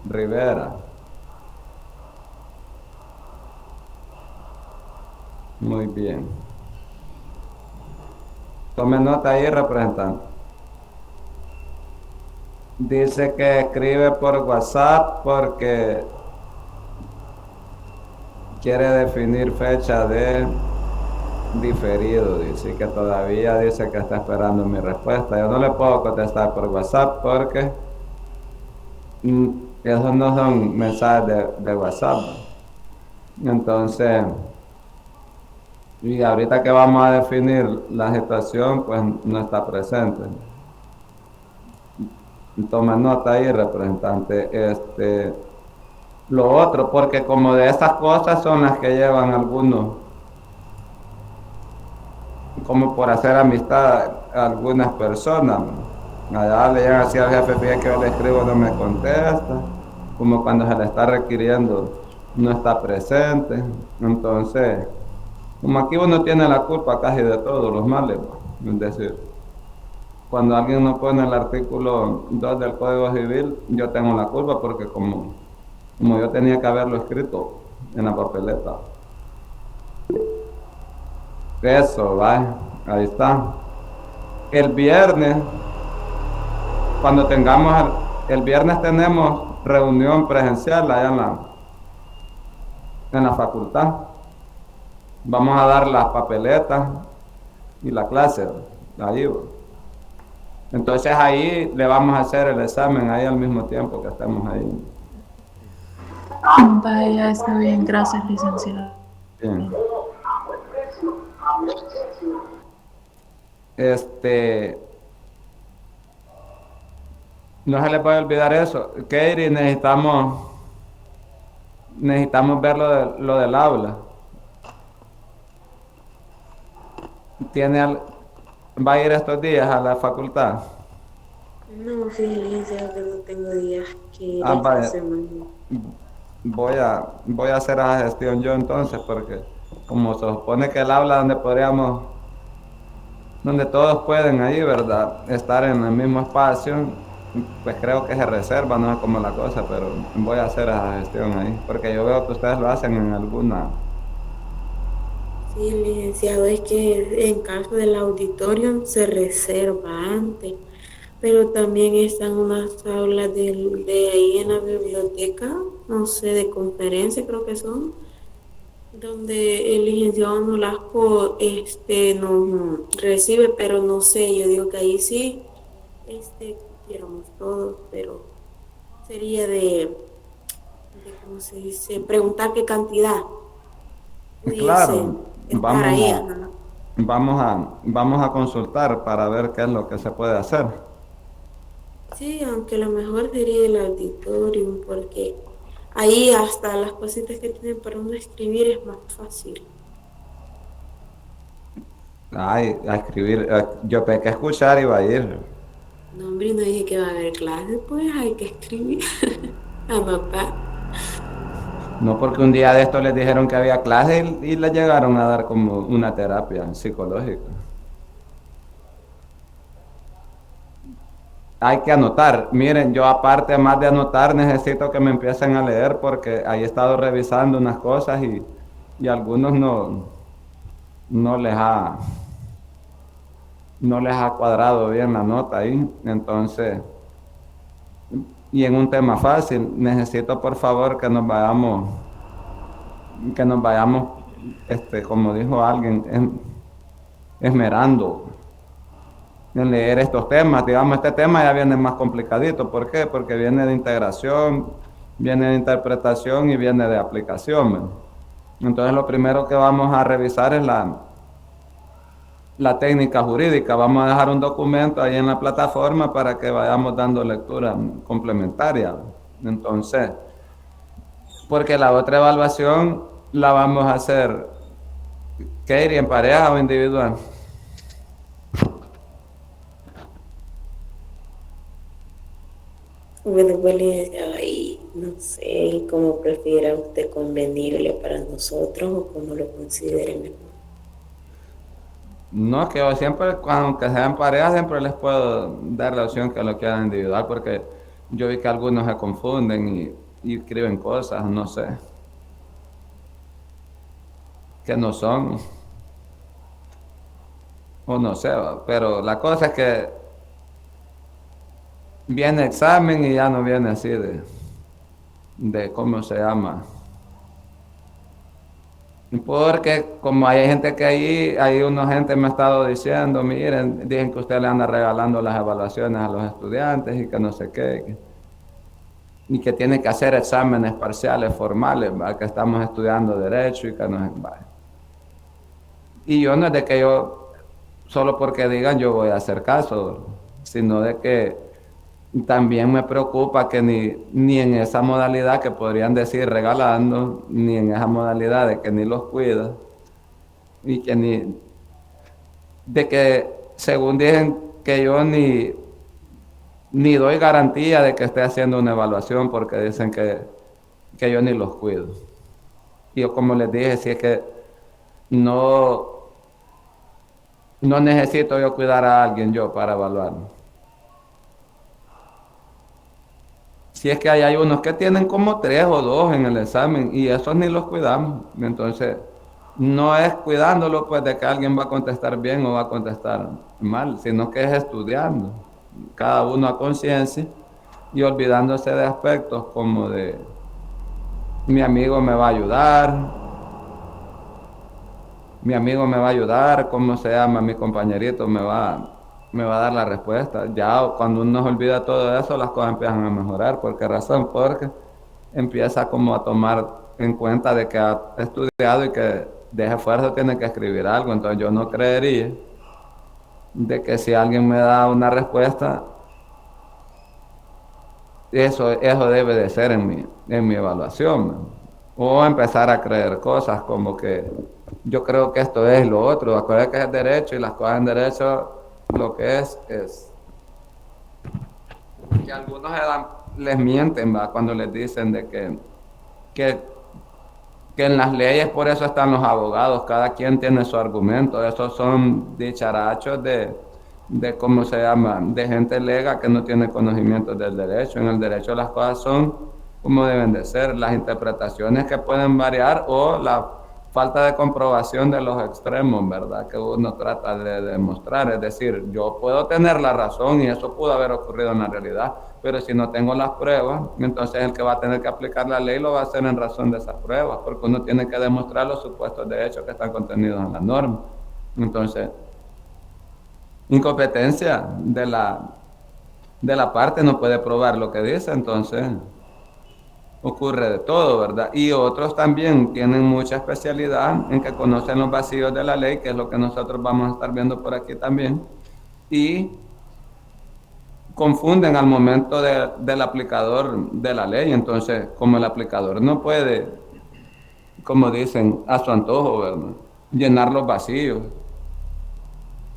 Rivera. Muy bien. Tome nota ahí, representante. Dice que escribe por WhatsApp porque quiere definir fecha de diferido. Dice que todavía dice que está esperando mi respuesta. Yo no le puedo contestar por WhatsApp porque mm, esos no son mensajes de WhatsApp. Entonces, y ahorita que vamos a definir la situación, pues no está presente. Toma nota ahí, representante. Lo otro, porque como de esas cosas son las que llevan algunos, como por hacer amistad a algunas personas. Allá le llegan así al jefe, fíjate que yo le escribo, no me contesta, como cuando se le está requiriendo, no está presente. Entonces, como aquí uno tiene la culpa casi de todos los males, es decir, cuando alguien no pone el artículo 2 del Código Civil, yo tengo la culpa porque como yo tenía que haberlo escrito en la papeleta. Eso, va, ahí está. El viernes, cuando tengamos, el viernes tenemos reunión presencial allá en la facultad. Vamos a dar las papeletas y la clase, ahí. Entonces ahí le vamos a hacer el examen ahí al mismo tiempo que estemos ahí. Vaya, está bien, gracias, licenciado. Bien. Este, no se le puede olvidar eso. Katie, necesitamos ver lo del aula. ¿Tiene va a ir estos días a la facultad? No, fíjense que no tengo días que ir Ah, esta vaya, semana. voy a hacer esa gestión yo entonces, porque como se supone que el aula donde todos pueden ahí, ¿verdad? Estar en el mismo espacio, pues creo que se reserva, no es como la cosa, pero voy a hacer esa gestión ahí, porque yo veo que ustedes lo hacen en alguna. Sí, licenciado, es que en caso del auditorio se reserva antes, pero también están unas aulas de ahí en la biblioteca, no sé, de conferencia creo que son, donde el licenciado no nos recibe, pero no sé, yo digo que ahí sí, cupiéramos todos, pero sería ¿cómo se dice? Preguntar qué cantidad pudiese Claro, estar ahí. Ajá. vamos a consultar para ver qué es lo que se puede hacer. Sí, aunque lo mejor sería el auditorium, porque ahí hasta las cositas que tienen para uno escribir es más fácil. Ay, a escribir, yo pensé que escuchar iba a ir. No, hombre, no dije que va a haber clases, pues hay que escribir, anotar. No porque un día de estos les dijeron que había clase y les llegaron a dar como una terapia psicológica. Hay que anotar. Miren, yo aparte más de anotar necesito que me empiecen a leer porque ahí he estado revisando unas cosas y algunos no les ha, no les ha cuadrado bien la nota ahí. Entonces, y en un tema fácil, necesito por favor que nos vayamos, como dijo alguien, esmerando en leer estos temas. Digamos, este tema ya viene más complicadito. ¿Por qué? Porque viene de integración, viene de interpretación y viene de aplicación. ¿Ve? Entonces, lo primero que vamos a revisar es la técnica jurídica. Vamos a dejar un documento ahí en la plataforma para que vayamos dando lectura complementaria. Entonces, porque la otra evaluación la vamos a hacer, Katie, en pareja o individual. Bueno, pues licenciado, ahí no sé cómo prefiera usted convenible para nosotros o cómo lo considere mejor. No, que yo siempre, aunque sean parejas, siempre les puedo dar la opción que lo quieran individual, porque yo vi que algunos se confunden y escriben cosas, no sé, que no son, o no sé, ¿va? Pero la cosa es que viene examen y ya no viene así de ¿cómo se llama? Porque como hay gente que ahí una gente me ha estado diciendo, miren, dicen que usted le anda regalando las evaluaciones a los estudiantes y que no sé qué, y que tiene que hacer exámenes parciales formales, ¿va? Que estamos estudiando derecho y que no es, ¿va? Y yo no es de que yo, solo porque digan yo voy a hacer caso, sino de que también me preocupa que ni en esa modalidad que podrían decir regalando, ni en esa modalidad de que ni los cuida, y que ni, de que según dicen que yo ni doy garantía de que esté haciendo una evaluación porque dicen que yo ni los cuido. Y yo como les dije, si es que no, no necesito yo cuidar a alguien yo para evaluar. Si es que hay unos que tienen como 3 o 2 en el examen y esos ni los cuidamos. Entonces, no es cuidándolo pues de que alguien va a contestar bien o va a contestar mal, sino que es estudiando, cada uno a conciencia y olvidándose de aspectos como de mi amigo me va a ayudar, mi amigo me va a ayudar, ¿cómo se llama? Mi compañerito me va a dar la respuesta. Ya cuando uno se olvida todo eso, las cosas empiezan a mejorar. ¿Por qué razón? Porque empieza como a tomar en cuenta de que ha estudiado y que de ese esfuerzo tiene que escribir algo. Entonces yo no creería de que si alguien me da una respuesta, eso debe de ser en mi evaluación, ¿no? O empezar a creer cosas como que yo creo que esto es lo otro. Acuérdate que es derecho y las cosas en derecho lo que es que algunos les mienten, ¿va? Cuando les dicen de que, que en las leyes por eso están los abogados, cada quien tiene su argumento. Esos son dicharachos de cómo se llama, de gente lega que no tiene conocimientos del derecho. En el derecho las cosas son como deben de ser, las interpretaciones que pueden variar o la falta de comprobación de los extremos, ¿verdad? Que uno trata de demostrar. Es decir, yo puedo tener la razón y eso pudo haber ocurrido en la realidad, pero si no tengo las pruebas, entonces el que va a tener que aplicar la ley lo va a hacer en razón de esas pruebas, porque uno tiene que demostrar los supuestos de hechos que están contenidos en la norma. Entonces, incompetencia de la parte no puede probar lo que dice, entonces ocurre de todo, ¿verdad? Y otros también tienen mucha especialidad en que conocen los vacíos de la ley, que es lo que nosotros vamos a estar viendo por aquí también, y confunden al momento del aplicador de la ley. Entonces, como el aplicador no puede, como dicen, a su antojo, ¿verdad?, llenar los vacíos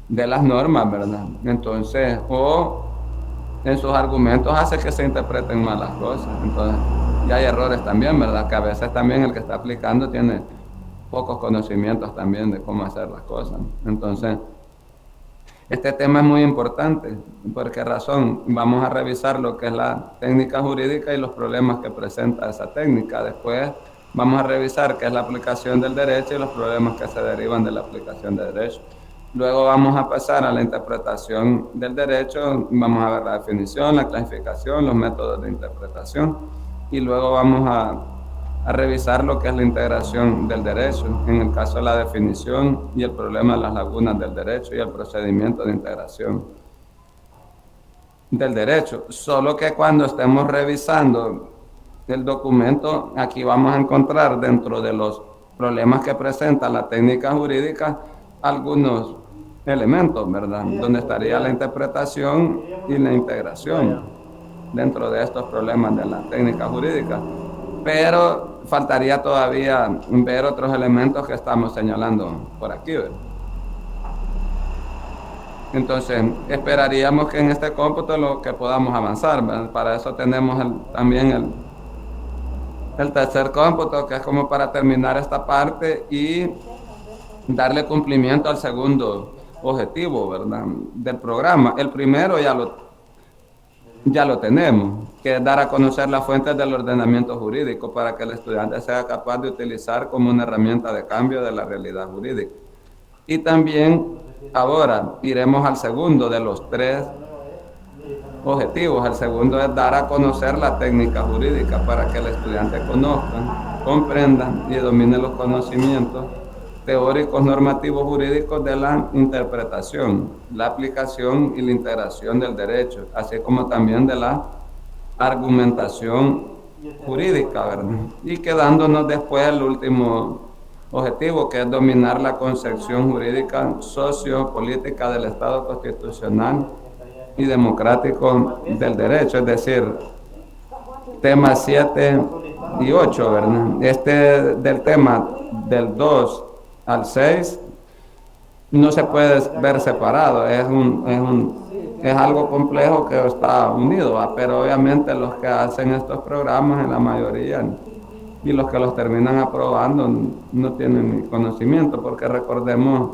de las normas, ¿verdad? Entonces, o en sus argumentos hace que se interpreten mal las cosas. Entonces, ya hay errores también, ¿verdad? Que a veces también el que está aplicando tiene pocos conocimientos también de cómo hacer las cosas. Entonces, este tema es muy importante. ¿Por qué razón? Vamos a revisar lo que es la técnica jurídica y los problemas que presenta esa técnica. Después vamos a revisar qué es la aplicación del derecho y los problemas que se derivan de la aplicación del derecho. Luego vamos a pasar a la interpretación del derecho, vamos a ver la definición, la clasificación, los métodos de interpretación y luego vamos a revisar lo que es la integración del derecho, en el caso de la definición y el problema de las lagunas del derecho y el procedimiento de integración del derecho. Solo que cuando estemos revisando el documento, aquí vamos a encontrar dentro de los problemas que presenta la técnica jurídica algunos elementos, ¿verdad? Donde estaría la interpretación y la integración dentro de estos problemas de la técnica jurídica. Pero faltaría todavía ver otros elementos que estamos señalando por aquí, ¿verdad? Entonces, esperaríamos que en este cómputo lo que podamos avanzar, ¿verdad? Para eso tenemos también el tercer cómputo, que es como para terminar esta parte y darle cumplimiento al segundo objetivo, ¿verdad?, del programa. El primero ya lo tenemos, que es dar a conocer las fuentes del ordenamiento jurídico para que el estudiante sea capaz de utilizar como una herramienta de cambio de la realidad jurídica. Y también ahora iremos al segundo de los tres objetivos. El segundo es dar a conocer la técnica jurídica para que el estudiante conozca, comprenda y domine los conocimientos teóricos normativos jurídicos de la interpretación, la aplicación y la integración del derecho, así como también de la argumentación jurídica, ¿verdad? Y quedándonos después el último objetivo, que es dominar la concepción jurídica sociopolítica del Estado constitucional y democrático del derecho, es decir, temas 7 y 8, ¿verdad? Del tema del 2 al 6 no se puede ver separado, es algo complejo que está unido, ¿va? Pero obviamente los que hacen estos programas en la mayoría y los que los terminan aprobando no tienen conocimiento, porque recordemos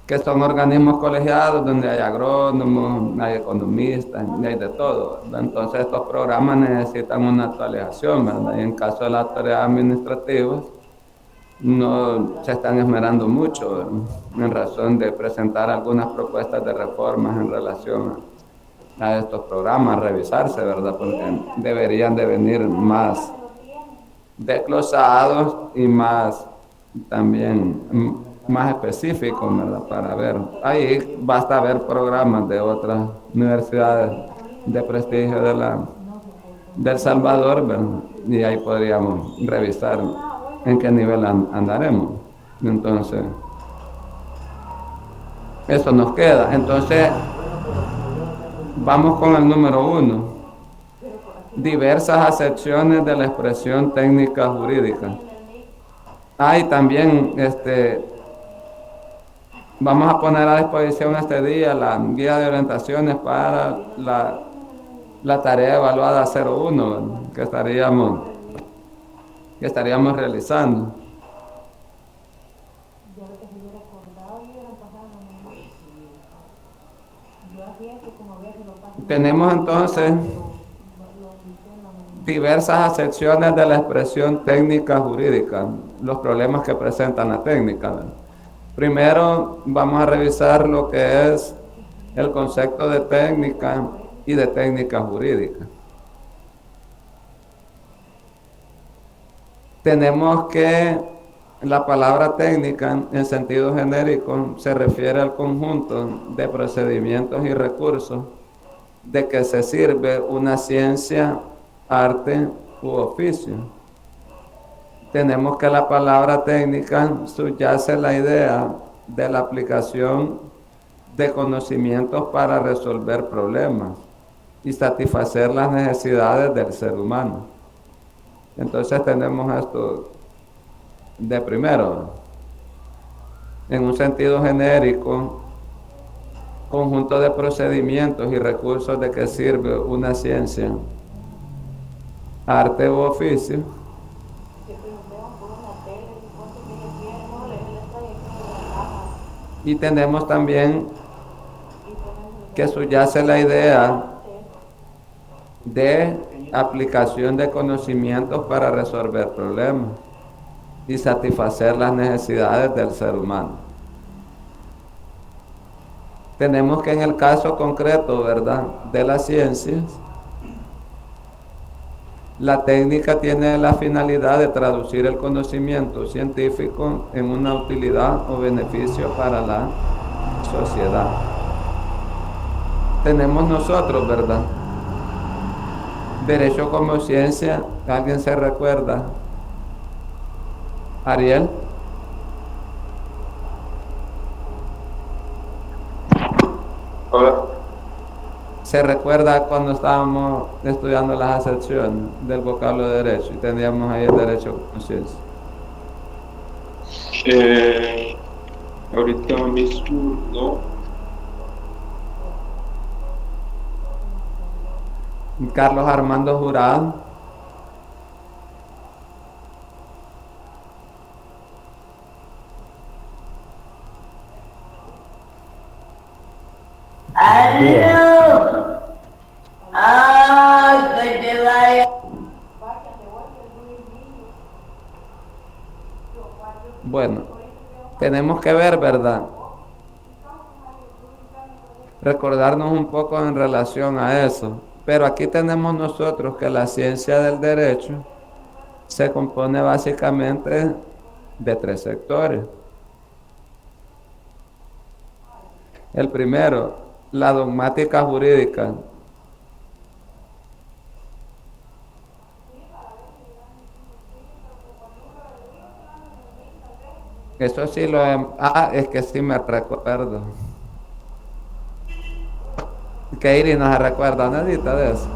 que son organismos colegiados donde hay agrónomos, hay economistas, y hay de todo, ¿verdad? Entonces estos programas necesitan una actualización, ¿verdad? Y en caso de las autoridades administrativas no se están esmerando mucho, ¿verdad?, en razón de presentar algunas propuestas de reformas en relación a estos programas, revisarse, ¿verdad? Porque deberían de venir más desglosados y más también más específicos, ¿verdad? Para ver, ahí basta ver programas de otras universidades de prestigio de El Salvador, ¿verdad? Y ahí podríamos revisar en qué nivel andaremos. Entonces, eso nos queda. Entonces, vamos con el número 1. Diversas acepciones de la expresión técnica jurídica. Y también vamos a poner a disposición este día la guía de orientaciones para la tarea evaluada 01, ¿verdad?, que estaríamos realizando. Tenemos entonces diversas acepciones de la expresión técnica jurídica, los problemas que presentan la técnica, ¿verdad? Primero vamos a revisar lo que es el concepto de técnica y de técnica jurídica. Tenemos que la palabra técnica en sentido genérico se refiere al conjunto de procedimientos y recursos de que se sirve una ciencia, arte u oficio. Tenemos que la palabra técnica subyace la idea de la aplicación de conocimientos para resolver problemas y satisfacer las necesidades del ser humano. Entonces tenemos esto de primero, en un sentido genérico, conjunto de procedimientos y recursos de que sirve una ciencia, arte u oficio. Y tenemos también que subyace la idea de aplicación de conocimientos para resolver problemas y satisfacer las necesidades del ser humano. Tenemos que en el caso concreto, ¿verdad?, de las ciencias, la técnica tiene la finalidad de traducir el conocimiento científico en una utilidad o beneficio para la sociedad. Tenemos nosotros, ¿verdad?, derecho como ciencia. ¿Alguien se recuerda? Ariel. Hola. ¿Se recuerda cuando estábamos estudiando las acepciones del vocablo de derecho y teníamos ahí el derecho como ciencia? Ahorita mismo no. Carlos Armando Jurado. ¡Aló! ¡Ay! Bueno, tenemos que ver, ¿verdad? Recordarnos un poco en relación a eso. Pero aquí tenemos nosotros que la ciencia del derecho se compone básicamente de 3 sectores. El primero, la dogmática jurídica. Eso sí lo es que sí me recuerdo. Que Iri no se recuerda nadita de eso.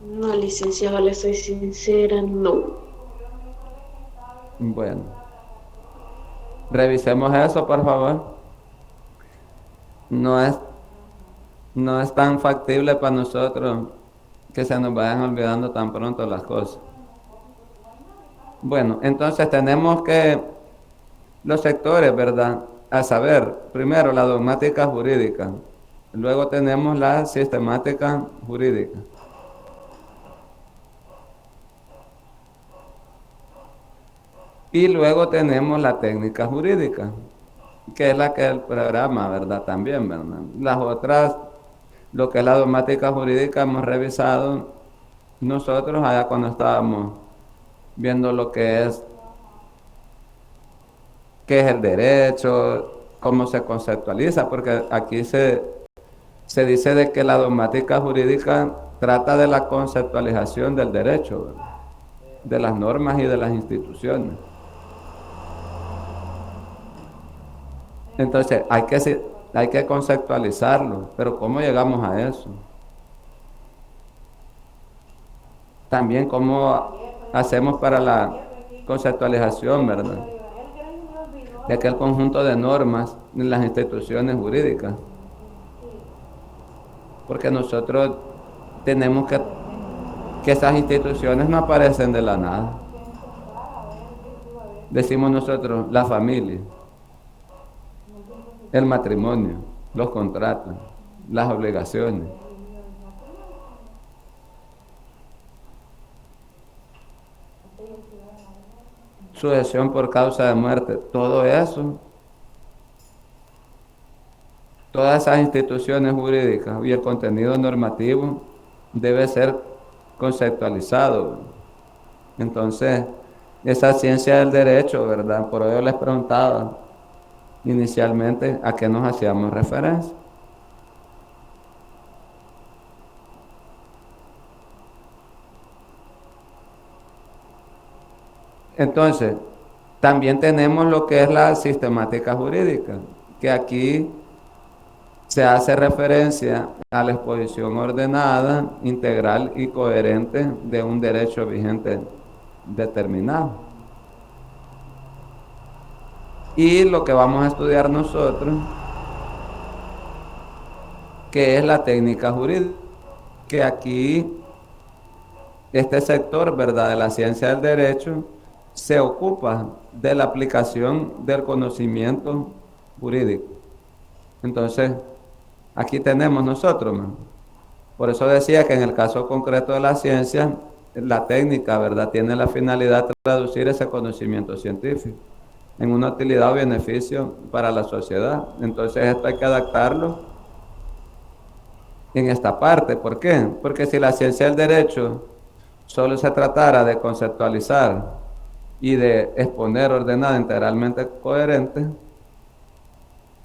No, licenciado, le soy sincera, no. Bueno, revisemos eso, por favor. No es, no es tan factible para nosotros que se nos vayan olvidando tan pronto las cosas. Bueno, entonces tenemos que los sectores, ¿verdad? A saber, primero la dogmática jurídica, luego tenemos la sistemática jurídica. Y luego tenemos la técnica jurídica, que es la que el programa, ¿verdad? También, ¿verdad? Las otras, lo que es la dogmática jurídica, hemos revisado nosotros allá cuando estábamos viendo lo que es qué es el derecho, cómo se conceptualiza, porque aquí se dice de que la dogmática jurídica trata de la conceptualización del derecho, ¿verdad? De las normas y de las instituciones. Entonces, hay que conceptualizarlo, pero ¿cómo llegamos a eso? También cómo hacemos para la conceptualización, ¿verdad? De aquel conjunto de normas en las instituciones jurídicas. Porque nosotros tenemos que esas instituciones no aparecen de la nada. Decimos nosotros, la familia, el matrimonio, los contratos, las obligaciones. Sucesión por causa de muerte, todo eso, todas esas instituciones jurídicas y el contenido normativo debe ser conceptualizado. Entonces, esa ciencia del derecho, ¿verdad? Por ello les preguntaba inicialmente a qué nos hacíamos referencia. Entonces, también tenemos lo que es la sistemática jurídica, que aquí se hace referencia a la exposición ordenada, integral y coherente de un derecho vigente determinado. Y lo que vamos a estudiar nosotros, que es la técnica jurídica, que aquí este sector, ¿verdad?, de la ciencia del derecho se ocupa de la aplicación del conocimiento jurídico. Entonces, aquí tenemos nosotros, ¿no? Por eso decía que en el caso concreto de la ciencia, la técnica, ¿verdad?, tiene la finalidad de traducir ese conocimiento científico en una utilidad o beneficio para la sociedad. Entonces, esto hay que adaptarlo en esta parte. ¿Por qué? Porque si la ciencia del derecho solo se tratara de conceptualizar y de exponer ordenada, integralmente coherente,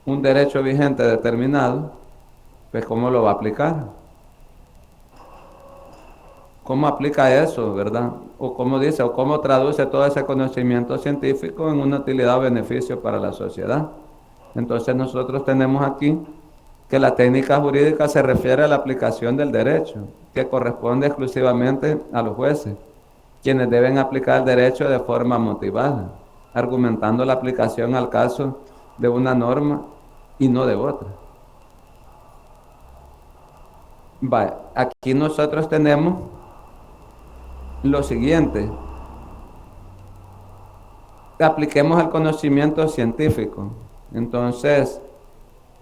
un derecho vigente determinado, pues ¿cómo lo va a aplicar? ¿Cómo aplica eso, verdad? O cómo dice, o cómo traduce todo ese conocimiento científico en una utilidad o beneficio para la sociedad. Entonces nosotros tenemos aquí que la técnica jurídica se refiere a la aplicación del derecho, que corresponde exclusivamente a los jueces, quienes deben aplicar el derecho de forma motivada, argumentando la aplicación al caso de una norma y no de otra. Vale, aquí nosotros tenemos lo siguiente. Apliquemos el conocimiento científico. Entonces,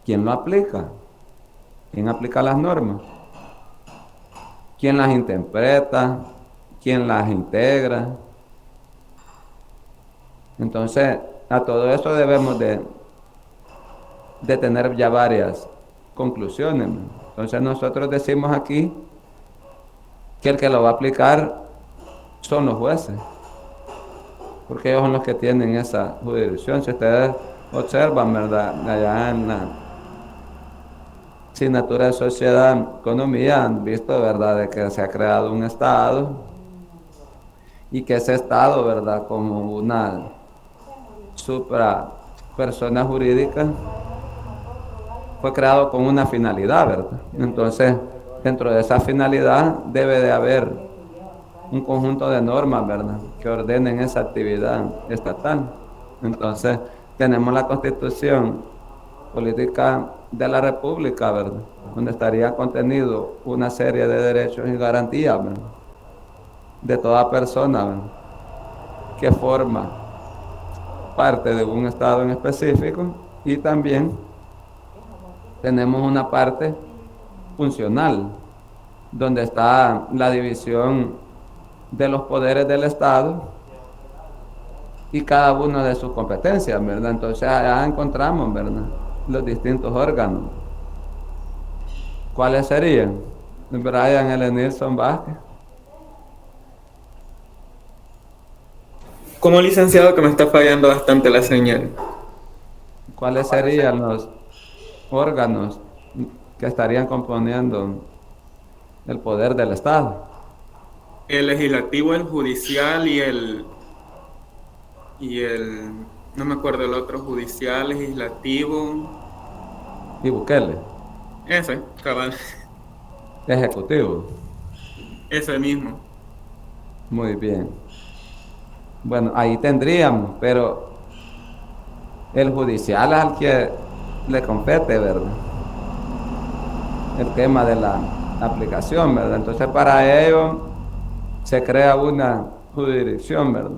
¿quién lo aplica? ¿Quién aplica las normas? quién las interpreta, quién las integra. Entonces, a todo eso debemos de tener ya varias conclusiones. Entonces nosotros decimos aquí que el que lo va a aplicar son los jueces, porque ellos son los que tienen esa jurisdicción. Si ustedes observan, ¿verdad? Allá en la asignatura de Sociedad y Economía han visto, ¿verdad?, de que se ha creado un Estado y que ese Estado, ¿verdad?, como una supra persona jurídica, fue creado con una finalidad, ¿verdad? Entonces, dentro de esa finalidad debe de haber un conjunto de normas, ¿verdad?, que ordenen esa actividad estatal. Entonces, tenemos la Constitución Política de la República, ¿verdad?, donde estaría contenido una serie de derechos y garantías, ¿verdad?, de toda persona, ¿verdad?, que forma parte de un Estado en específico, y también tenemos una parte funcional, donde está la división de los poderes del Estado y cada uno de sus competencias, ¿verdad? Entonces allá encontramos, ¿verdad?, los distintos órganos. ¿Cuáles serían? Brian L. Nilsson Vázquez. Como licenciado, que me está fallando bastante la señal. ¿Cuáles serían los órganos que estarían componiendo el poder del Estado? El legislativo, el judicial no me acuerdo el otro, judicial, legislativo. Y Bukele. Ese, cabal. Ejecutivo. Ese mismo. Muy bien. Bueno, ahí tendríamos, pero el judicial es al que le compete, ¿verdad?, el tema de la aplicación, ¿verdad? Entonces para ello se crea una jurisdicción, ¿verdad?,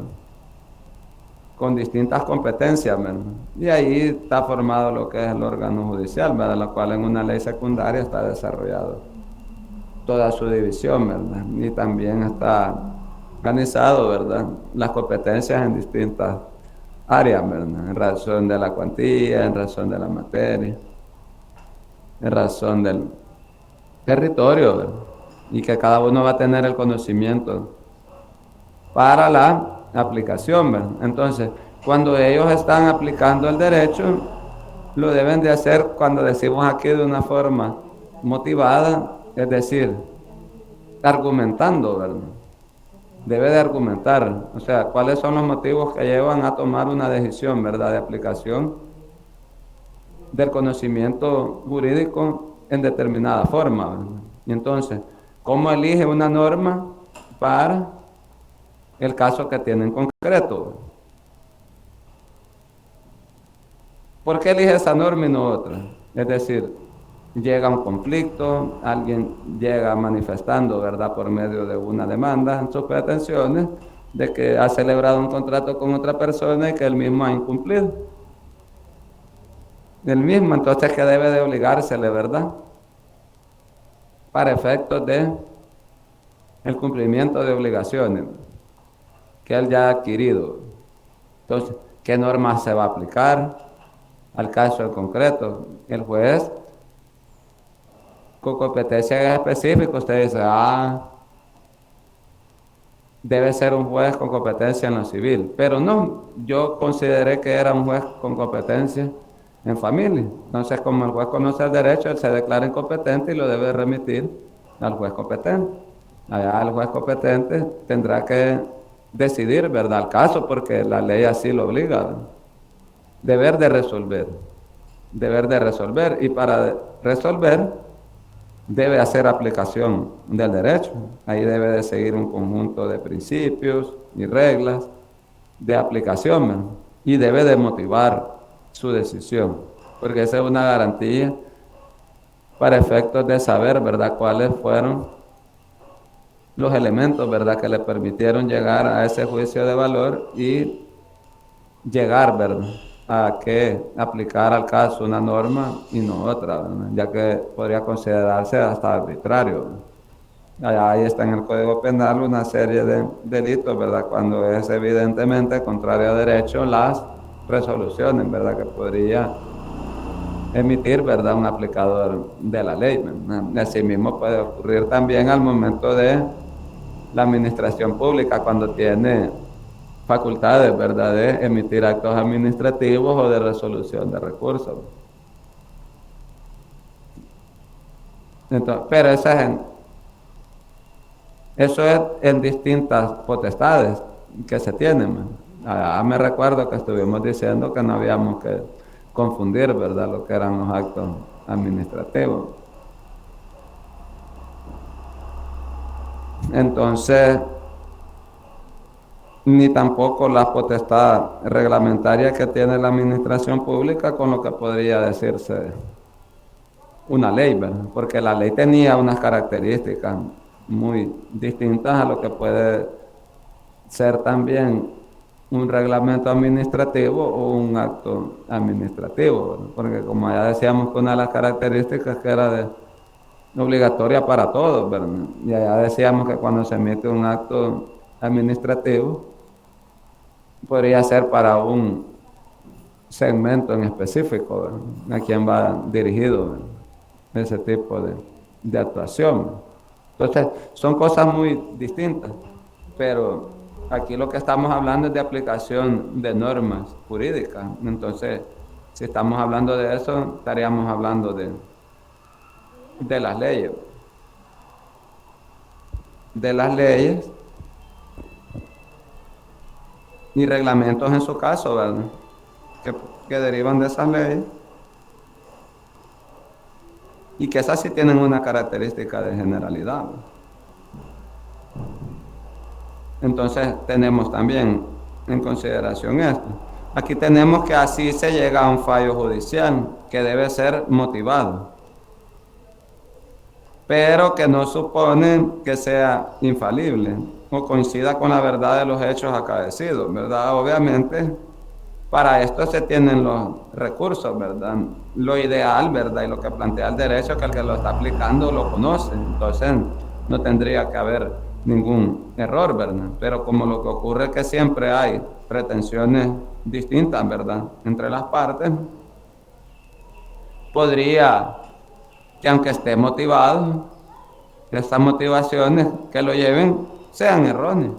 con distintas competencias, ¿verdad? Y ahí está formado lo que es el órgano judicial, ¿verdad?, la cual en una ley secundaria está desarrollado toda su división, ¿verdad? Y también está organizado, ¿verdad?, las competencias en distintas áreas, ¿verdad?, en razón de la cuantía, en razón de la materia, en razón del territorio, ¿verdad?, y que cada uno va a tener el conocimiento para la aplicación, ¿verdad? Entonces, cuando ellos están aplicando el derecho, lo deben de hacer, cuando decimos aquí, de una forma motivada, es decir, argumentando, ¿verdad? Debe de argumentar, o sea, cuáles son los motivos que llevan a tomar una decisión, ¿verdad?, de aplicación del conocimiento jurídico en determinada forma, ¿verdad? Y entonces, ¿cómo elige una norma para el caso que tiene en concreto? ¿Por qué elige esa norma y no otra? Es decir, llega un conflicto, alguien llega manifestando, ¿verdad?, por medio de una demanda en sus pretensiones, de que ha celebrado un contrato con otra persona y que él mismo ha incumplido. El mismo, entonces, que debe de obligársele, ¿verdad?, para efectos de el cumplimiento de obligaciones que él ya ha adquirido. Entonces, ¿qué norma se va a aplicar al caso en concreto? El juez, con competencia específica, usted dice, debe ser un juez con competencia en lo civil. Pero no, yo consideré que era un juez con competencia en familia. Entonces, como el juez conoce el derecho, él se declara incompetente y lo debe remitir al juez competente. Allá el juez competente tendrá que decidir, ¿verdad?, el caso, porque la ley así lo obliga, ¿verdad?, deber de resolver, y para resolver debe hacer aplicación del derecho. Ahí debe de seguir un conjunto de principios y reglas de aplicación, ¿verdad?, y debe de motivar su decisión, porque esa es una garantía para efectos de saber, ¿verdad?, cuáles fueron los elementos, ¿verdad?, que le permitieron llegar a ese juicio de valor y llegar, ¿verdad?, a que aplicar al caso una norma y no otra, ¿verdad?, ya que podría considerarse hasta arbitrario, ¿verdad? Ahí está en el Código Penal una serie de delitos, ¿verdad? Cuando es evidentemente contrario a derecho las resoluciones, ¿verdad? Que podría emitir, ¿verdad? Un aplicador de la ley, ¿verdad? Asimismo puede ocurrir también al momento de la administración pública, cuando tiene facultades, ¿verdad? De emitir actos administrativos o de resolución de recursos. Entonces, pero eso es en distintas potestades que se tienen. Me recuerdo que estuvimos diciendo que no habíamos que confundir, ¿verdad?, lo que eran los actos administrativos. Entonces, ni tampoco la potestad reglamentaria que tiene la administración pública con lo que podría decirse una ley, ¿verdad? Porque la ley tenía unas características muy distintas a lo que puede ser también un reglamento administrativo o un acto administrativo, ¿verdad? Porque como ya decíamos que una de las características que era obligatoria para todos, ¿verdad? Y allá decíamos que cuando se emite un acto administrativo podría ser para un segmento en específico, ¿verdad? A quien va dirigido, ¿verdad?, ese tipo de actuación. Entonces, son cosas muy distintas, pero aquí lo que estamos hablando es de aplicación de normas jurídicas. Entonces, si estamos hablando de eso, estaríamos hablando de las leyes. De las leyes y reglamentos en su caso, ¿verdad?, que derivan de esas leyes y que esas sí tienen una característica de generalidad. Entonces tenemos también en consideración esto. Aquí tenemos que así se llega a un fallo judicial que debe ser motivado, pero que no supone que sea infalible o coincida con la verdad de los hechos acaecidos, ¿verdad? Obviamente, para esto se tienen los recursos, ¿verdad? Lo ideal, ¿verdad?, y lo que plantea el derecho, que el que lo está aplicando lo conoce. Entonces, no tendría que haber ningún error, ¿verdad? Pero como lo que ocurre es que siempre hay pretensiones distintas, ¿verdad?, entre las partes, podría que aunque esté motivado, estas motivaciones que lo lleven sean erróneas.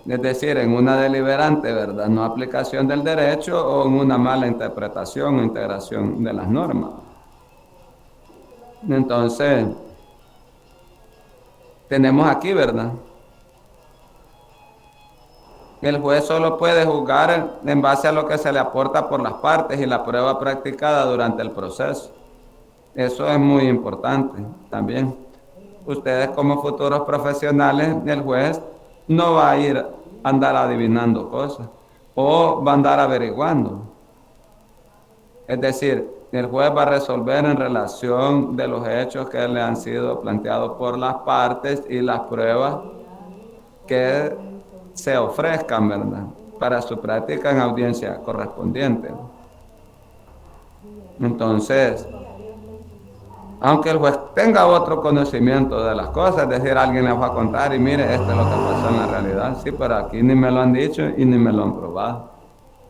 Es decir, en una deliberante, ¿verdad?, no aplicación del derecho o en una mala interpretación o integración de las normas. Entonces, tenemos aquí, ¿verdad?, el juez solo puede juzgar en base a lo que se le aporta por las partes y la prueba practicada durante el proceso. Eso es muy importante también. Ustedes como futuros profesionales, el juez no va a ir a andar adivinando cosas o va a andar averiguando. Es decir, el juez va a resolver en relación de los hechos que le han sido planteados por las partes y las pruebas que se ofrezcan, ¿verdad?, para su práctica en audiencia correspondiente. Entonces, aunque el juez tenga otro conocimiento de las cosas, es decir, alguien le va a contar y mire, esto es lo que pasó en la realidad, sí, pero aquí ni me lo han dicho y ni me lo han probado.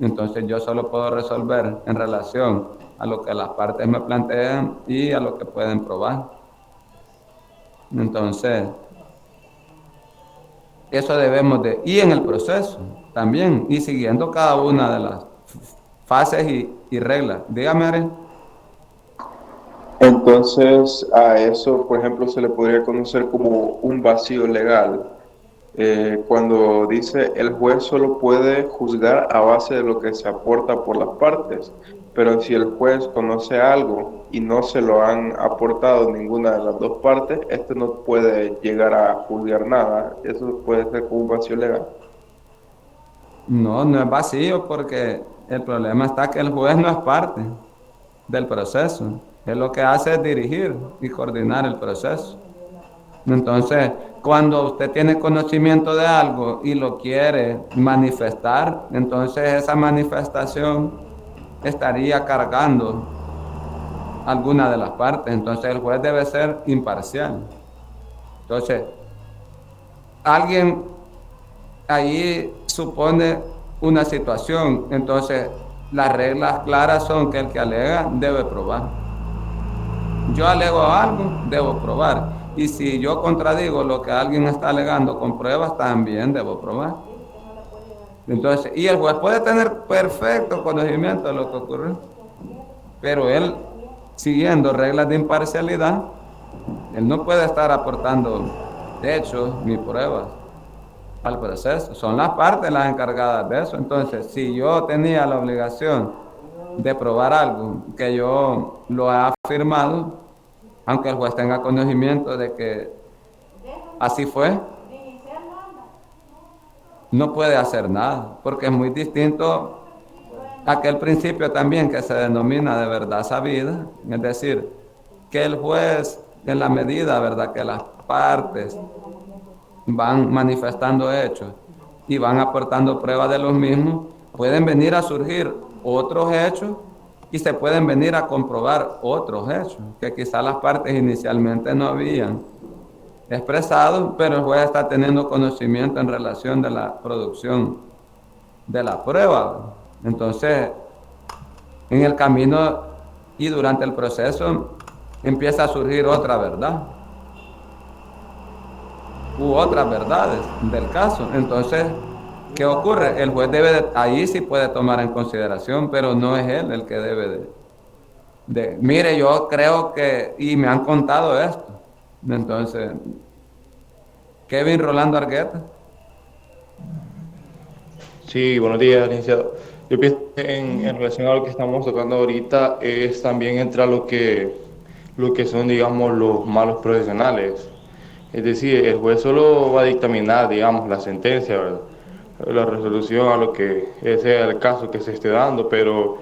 Entonces yo solo puedo resolver en relación a lo que las partes me plantean y a lo que pueden probar. Entonces, eso debemos y en el proceso también, y siguiendo cada una de las fases y reglas. Dígame, Ari. Entonces, a eso, por ejemplo, se le podría conocer como un vacío legal. Cuando dice el juez solo puede juzgar a base de lo que se aporta por las partes, pero si el juez conoce algo y no se lo han aportado ninguna de las dos partes, este no puede llegar a juzgar nada. Eso puede ser como un vacío legal. No, no es vacío, porque el problema está que el juez no es parte del proceso. Él lo que hace es dirigir y coordinar el proceso. Entonces, cuando usted tiene conocimiento de algo y lo quiere manifestar, entonces esa manifestación estaría cargando alguna de las partes. Entonces el juez debe ser imparcial. Entonces, alguien ahí supone una situación, entonces las reglas claras son que el que alega debe probar. Yo alego algo, debo probar. Y si yo contradigo lo que alguien está alegando con pruebas, también debo probar. Entonces, y el juez puede tener perfecto conocimiento de lo que ocurre, pero él, siguiendo reglas de imparcialidad, él no puede estar aportando hechos ni pruebas al proceso. Son las partes las encargadas de eso. Entonces, si yo tenía la obligación de probar algo que yo lo he afirmado, aunque el juez tenga conocimiento de que así fue, no puede hacer nada, porque es muy distinto a aquel principio también que se denomina de verdad sabida, es decir, que el juez, en la medida, ¿verdad?, que las partes van manifestando hechos y van aportando pruebas de los mismos, pueden venir a surgir otros hechos y se pueden venir a comprobar otros hechos que quizás las partes inicialmente no habían expresado, pero el juez está teniendo conocimiento en relación de la producción de la prueba. Entonces, en el camino y durante el proceso empieza a surgir otra verdad u otras verdades del caso. Entonces, ¿qué ocurre? El juez ahí sí puede tomar en consideración, pero no es él el que debe mire, yo creo que, y me han contado esto. Entonces, Kevin Rolando Argueta. Sí, buenos días, licenciado. Yo pienso que en relación a lo que estamos tocando ahorita es también entra lo que son, digamos, los malos profesionales. Es decir, el juez solo va a dictaminar, digamos, la sentencia, ¿verdad?, la resolución a lo que sea el caso que se esté dando, pero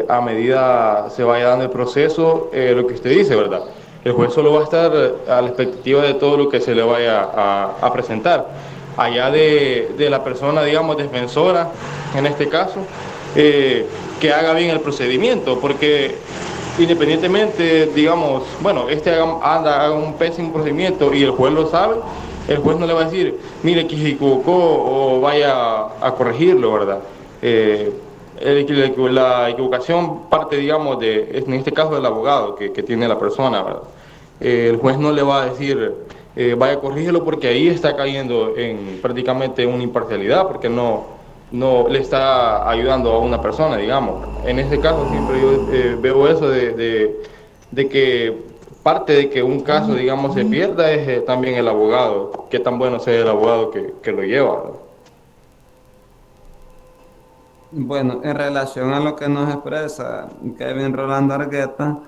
a medida se vaya dando el proceso, lo que usted dice, ¿verdad?, el juez solo va a estar a la expectativa de todo lo que se le vaya a presentar. Allá de la persona, digamos, defensora, en este caso, que haga bien el procedimiento, porque independientemente, digamos, bueno, haga un pésimo procedimiento y el juez lo sabe, el juez no le va a decir, mire, que se equivocó o vaya a corregirlo, ¿verdad? La equivocación parte, digamos, en este caso del abogado que tiene la persona, ¿verdad? El juez no le va a decir, vaya a corregirlo, porque ahí está cayendo en prácticamente una imparcialidad, porque no le está ayudando a una persona, digamos. En este caso siempre yo veo eso de que parte de que un caso, digamos, se pierda es también el abogado, qué tan bueno sea el abogado que lo lleva, ¿verdad? Bueno, en relación a lo que nos expresa Kevin Rolando Argueta,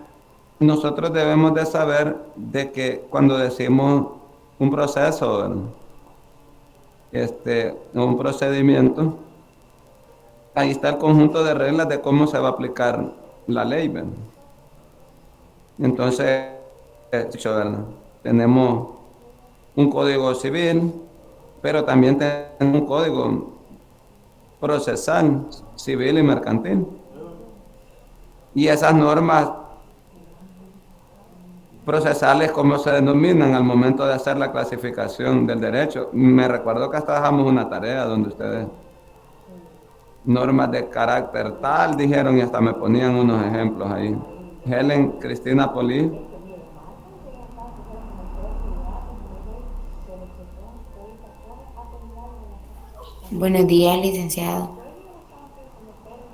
nosotros debemos de saber de que cuando decimos un proceso, un procedimiento, ahí está el conjunto de reglas de cómo se va a aplicar la ley, ¿verdad? Entonces, ¿verdad?, tenemos un código civil, pero también tenemos un código procesal, civil y mercantil. Y esas normas procesales, ¿cómo se denominan al momento de hacer la clasificación del derecho? Me recuerdo que hasta dejamos una tarea donde ustedes, normas de carácter tal, dijeron, y hasta me ponían unos ejemplos ahí. Helen Cristina Poli. Buenos días, licenciado.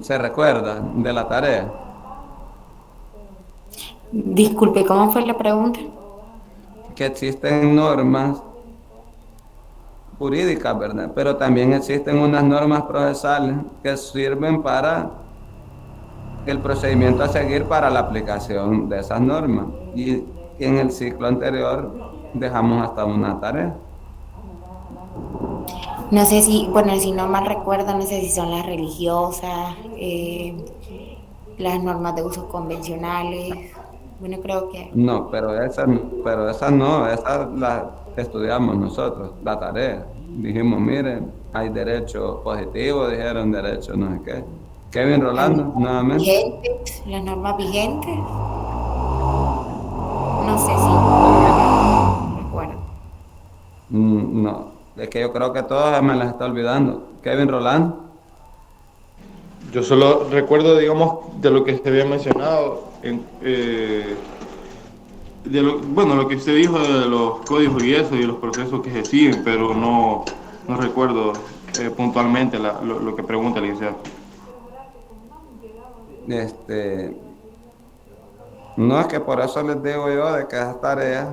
¿Se recuerda de la tarea? Disculpe, ¿cómo fue la pregunta? Que existen normas jurídicas, ¿verdad? Pero también existen unas normas procesales que sirven para el procedimiento a seguir para la aplicación de esas normas. Y en el ciclo anterior dejamos hasta una tarea. No sé si, bueno, si no mal recuerdo, no sé si son las religiosas, las normas de usos convencionales. Bueno, creo que... No, pero esas no, esas las estudiamos nosotros, la tarea. Dijimos, miren, hay derecho positivo, dijeron derecho no sé qué. Kevin Rolando, nuevamente. ¿Vigentes? ¿Las normas vigentes? no sé si, no recuerdo. No, es que yo creo que todos me las está olvidando. Kevin Roland. Yo solo recuerdo, digamos, de lo que se había mencionado, bueno, lo que usted dijo de los códigos y eso, y los procesos que se siguen, pero no recuerdo puntualmente lo que pregunta el licenciado. Este, no es que por eso les digo yo de que esas tareas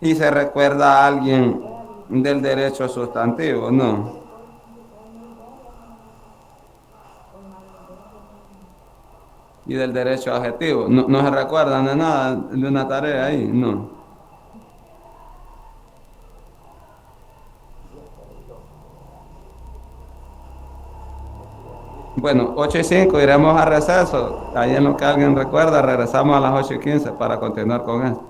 y se recuerda a alguien del derecho sustantivo, no. Y del derecho adjetivo, no se recuerdan de nada de una tarea ahí, no. Bueno, 8:05 iremos a receso. Ahí en lo que alguien recuerda, regresamos a las 8:15 para continuar con esto.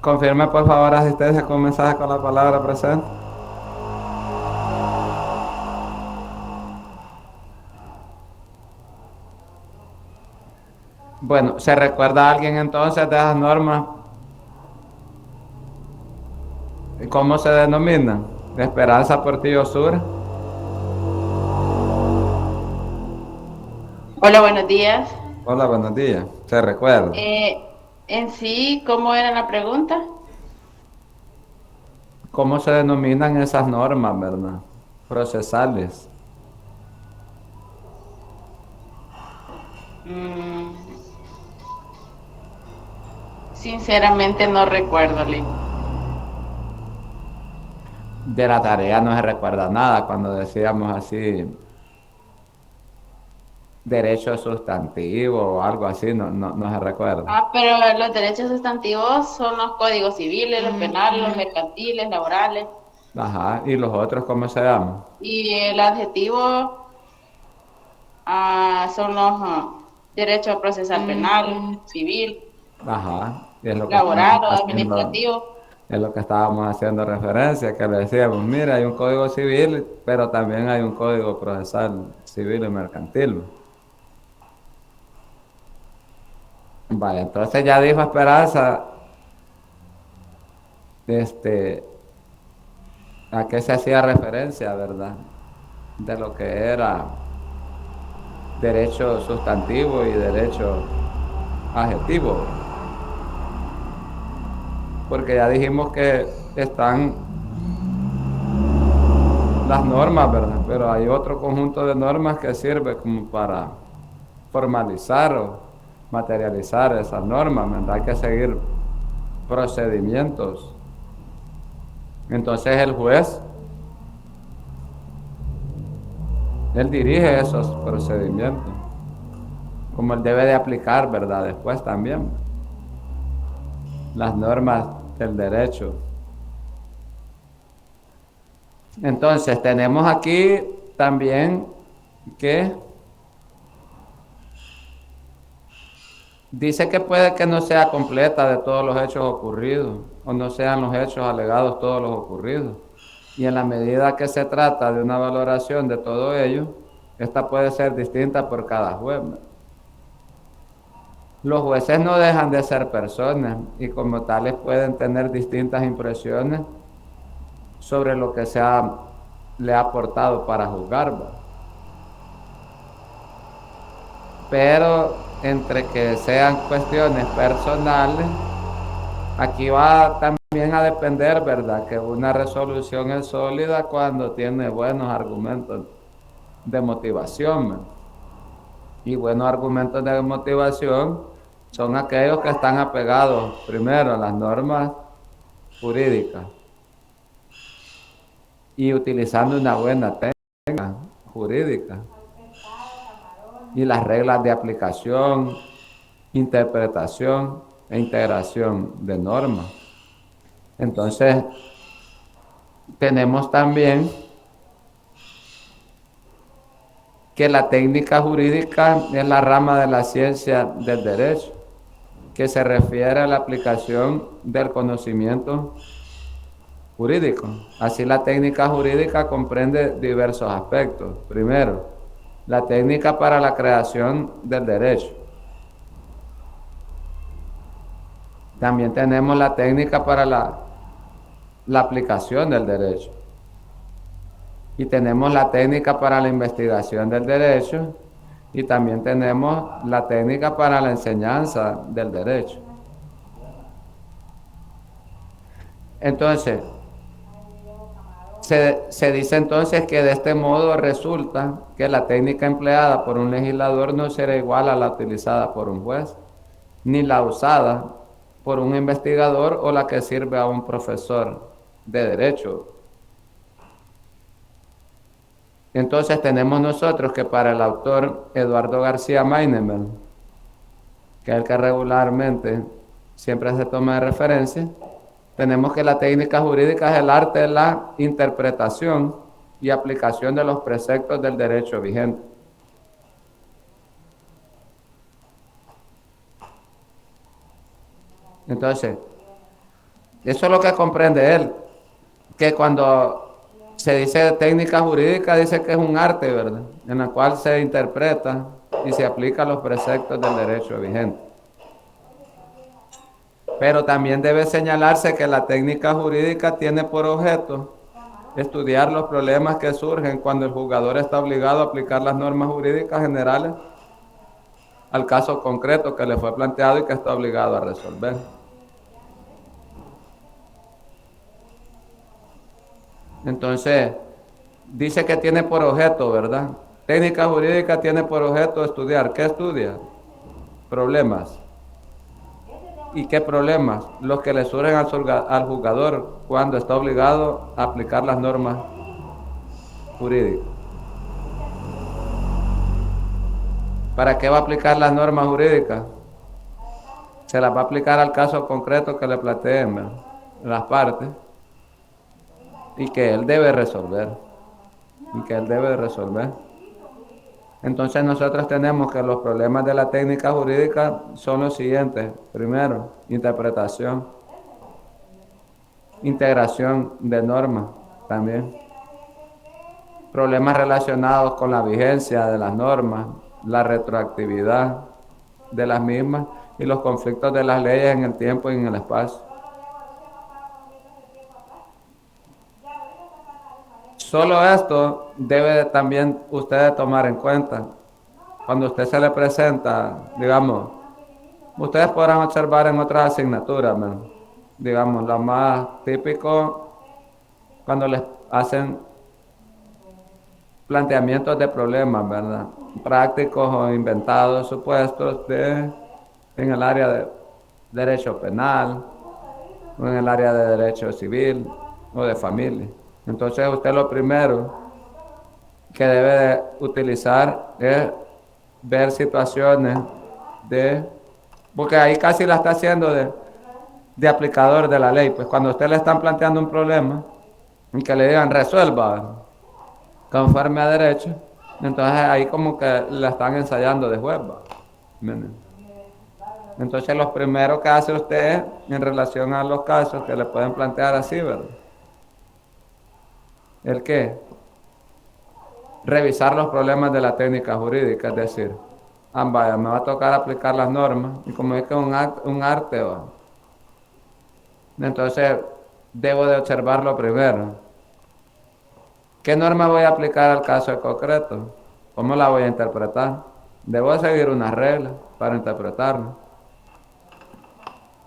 Confirme por favor asistencia con un mensaje con la palabra presente. Bueno, ¿se recuerda a alguien entonces de esas normas? ¿Cómo se denominan? Esperanza Portillo Sur. Hola, buenos días. Hola, buenos días. ¿Se recuerda? En sí, ¿cómo era la pregunta? ¿Cómo se denominan esas normas, verdad? Procesales. Mm, sinceramente no recuerdo, Lee. De la tarea no se recuerda nada cuando decíamos así, derecho sustantivo o algo así, no se recuerda. Ah, pero los derechos sustantivos son los códigos civiles, los penales, los mercantiles, laborales. Ajá, ¿y los otros cómo se llaman? Y el adjetivo son los derechos procesal penal, civil, Ajá, y es lo que estábamos laboral o haciendo, administrativo. es lo que estábamos haciendo referencia, que le decíamos, mira, hay un código civil, pero también hay un código procesal civil y mercantil. Vale, entonces ya dijo Esperanza, este, a qué se hacía referencia, ¿verdad? De lo que era derecho sustantivo y derecho adjetivo. Porque ya dijimos que están las normas, ¿verdad? Pero hay otro conjunto de normas que sirve como para formalizar o materializar esas normas, ¿verdad? Hay que seguir procedimientos. Entonces el juez, él dirige esos procedimientos, como él debe de aplicar, ¿verdad? Después también las normas del derecho. Entonces tenemos aquí también que dice que puede que no sea completa de todos los hechos ocurridos o no sean los hechos alegados todos los ocurridos. Y en la medida que se trata de una valoración de todo ello, esta puede ser distinta por cada juez. Los jueces no dejan de ser personas y como tales pueden tener distintas impresiones sobre lo que le ha aportado para juzgar. Pero entre que sean cuestiones personales, aquí va también a depender, ¿verdad? Que una resolución es sólida cuando tiene buenos argumentos de motivación, ¿verdad? Y buenos argumentos de motivación son aquellos que están apegados primero a las normas jurídicas y utilizando una buena técnica jurídica y las reglas de aplicación, interpretación e integración de normas. Entonces, tenemos también que la técnica jurídica es la rama de la ciencia del derecho, que se refiere a la aplicación del conocimiento jurídico. Así, la técnica jurídica comprende diversos aspectos. Primero, la técnica para la creación del derecho. También tenemos la técnica para la aplicación del derecho. Y tenemos la técnica para la investigación del derecho y también tenemos la técnica para la enseñanza del derecho. Entonces, se dice entonces que de este modo resulta que la técnica empleada por un legislador no será igual a la utilizada por un juez, ni la usada por un investigador o la que sirve a un profesor de derecho. Entonces tenemos nosotros que para el autor Eduardo García Meinemer, que es el que regularmente siempre se toma de referencia, tenemos que la técnica jurídica es el arte de la interpretación y aplicación de los preceptos del derecho vigente. Entonces, Eso es lo que comprende él, que cuando se dice técnica jurídica, dice que es un arte, ¿verdad? En la cual se interpreta y se aplica los preceptos del derecho vigente. Pero también debe señalarse que la técnica jurídica tiene por objeto estudiar los problemas que surgen cuando el juzgador está obligado a aplicar las normas jurídicas generales al caso concreto que le fue planteado y que está obligado a resolver. Entonces, dice que tiene por objeto, ¿verdad? Técnica jurídica tiene por objeto estudiar. ¿Qué estudia? Problemas. ¿Y qué problemas? Los que le surgen al juzgador cuando está obligado a aplicar las normas jurídicas. ¿Para qué va a aplicar las normas jurídicas? Se las va a aplicar al caso concreto que le planteen, ¿verdad? Las partes, y que él debe resolver. Entonces nosotros tenemos que los problemas de la técnica jurídica son los siguientes. Primero, interpretación, integración de normas también. Problemas relacionados con la vigencia de las normas, la retroactividad de las mismas y los conflictos de las leyes en el tiempo y en el espacio. Solo esto debe también usted tomar en cuenta. Cuando usted se le presenta, digamos, ustedes podrán observar en otras asignaturas, ¿no? Digamos, lo más típico, cuando les hacen planteamientos de problemas, ¿verdad? Prácticos o inventados, supuestos en el área de derecho penal, o en el área de derecho civil, o de familia. Entonces usted lo primero que debe utilizar es ver situaciones porque ahí casi la está haciendo de aplicador de la ley. Pues cuando a usted le están planteando un problema y que le digan resuelva conforme a derecho, entonces ahí como que la están ensayando de juez, ¿va? Entonces lo primero que hace usted en relación a los casos que le pueden plantear así, ¿verdad? ¿El qué? Revisar los problemas de la técnica jurídica, es decir, vaya, me va a tocar aplicar las normas, y como es que es un arte, ¿va? Entonces debo de observarlo primero. ¿Qué norma voy a aplicar al caso en concreto? ¿Cómo la voy a interpretar? Debo seguir unas reglas para interpretarla.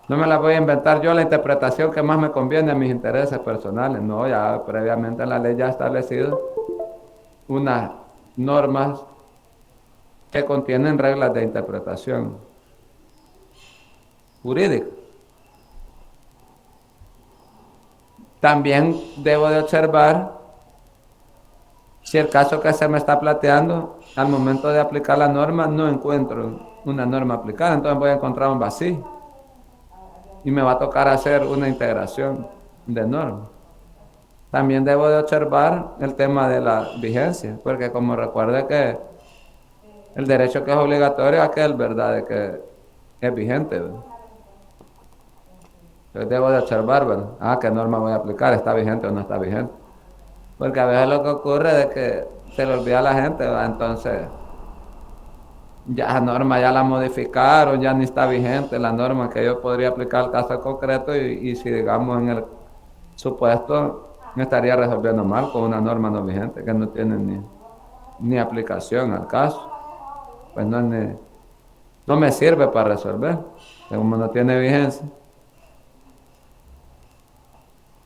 No me la voy a inventar yo la interpretación que más me conviene a mis intereses personales. No, ya previamente la ley ya ha establecido unas normas que contienen reglas de interpretación jurídica. También debo de observar si el caso que se me está planteando, al momento de aplicar la norma, no encuentro una norma aplicada, entonces voy a encontrar un vacío y me va a tocar hacer una integración de normas. También debo de observar el tema de la vigencia, porque como recuerde que el derecho que es obligatorio es aquel, ¿verdad?, de que es vigente, ¿verdad? Entonces debo de observar, ¿verdad? ¿Qué norma voy a aplicar? ¿Está vigente o no está vigente? Porque a veces lo que ocurre es que se le olvida a la gente, ¿verdad? Entonces ya la norma ya la modificaron, ya ni está vigente la norma que yo podría aplicar al caso concreto y si digamos en el supuesto me estaría resolviendo mal con una norma no vigente que no tiene ni aplicación al caso, pues no me sirve para resolver, como no tiene vigencia.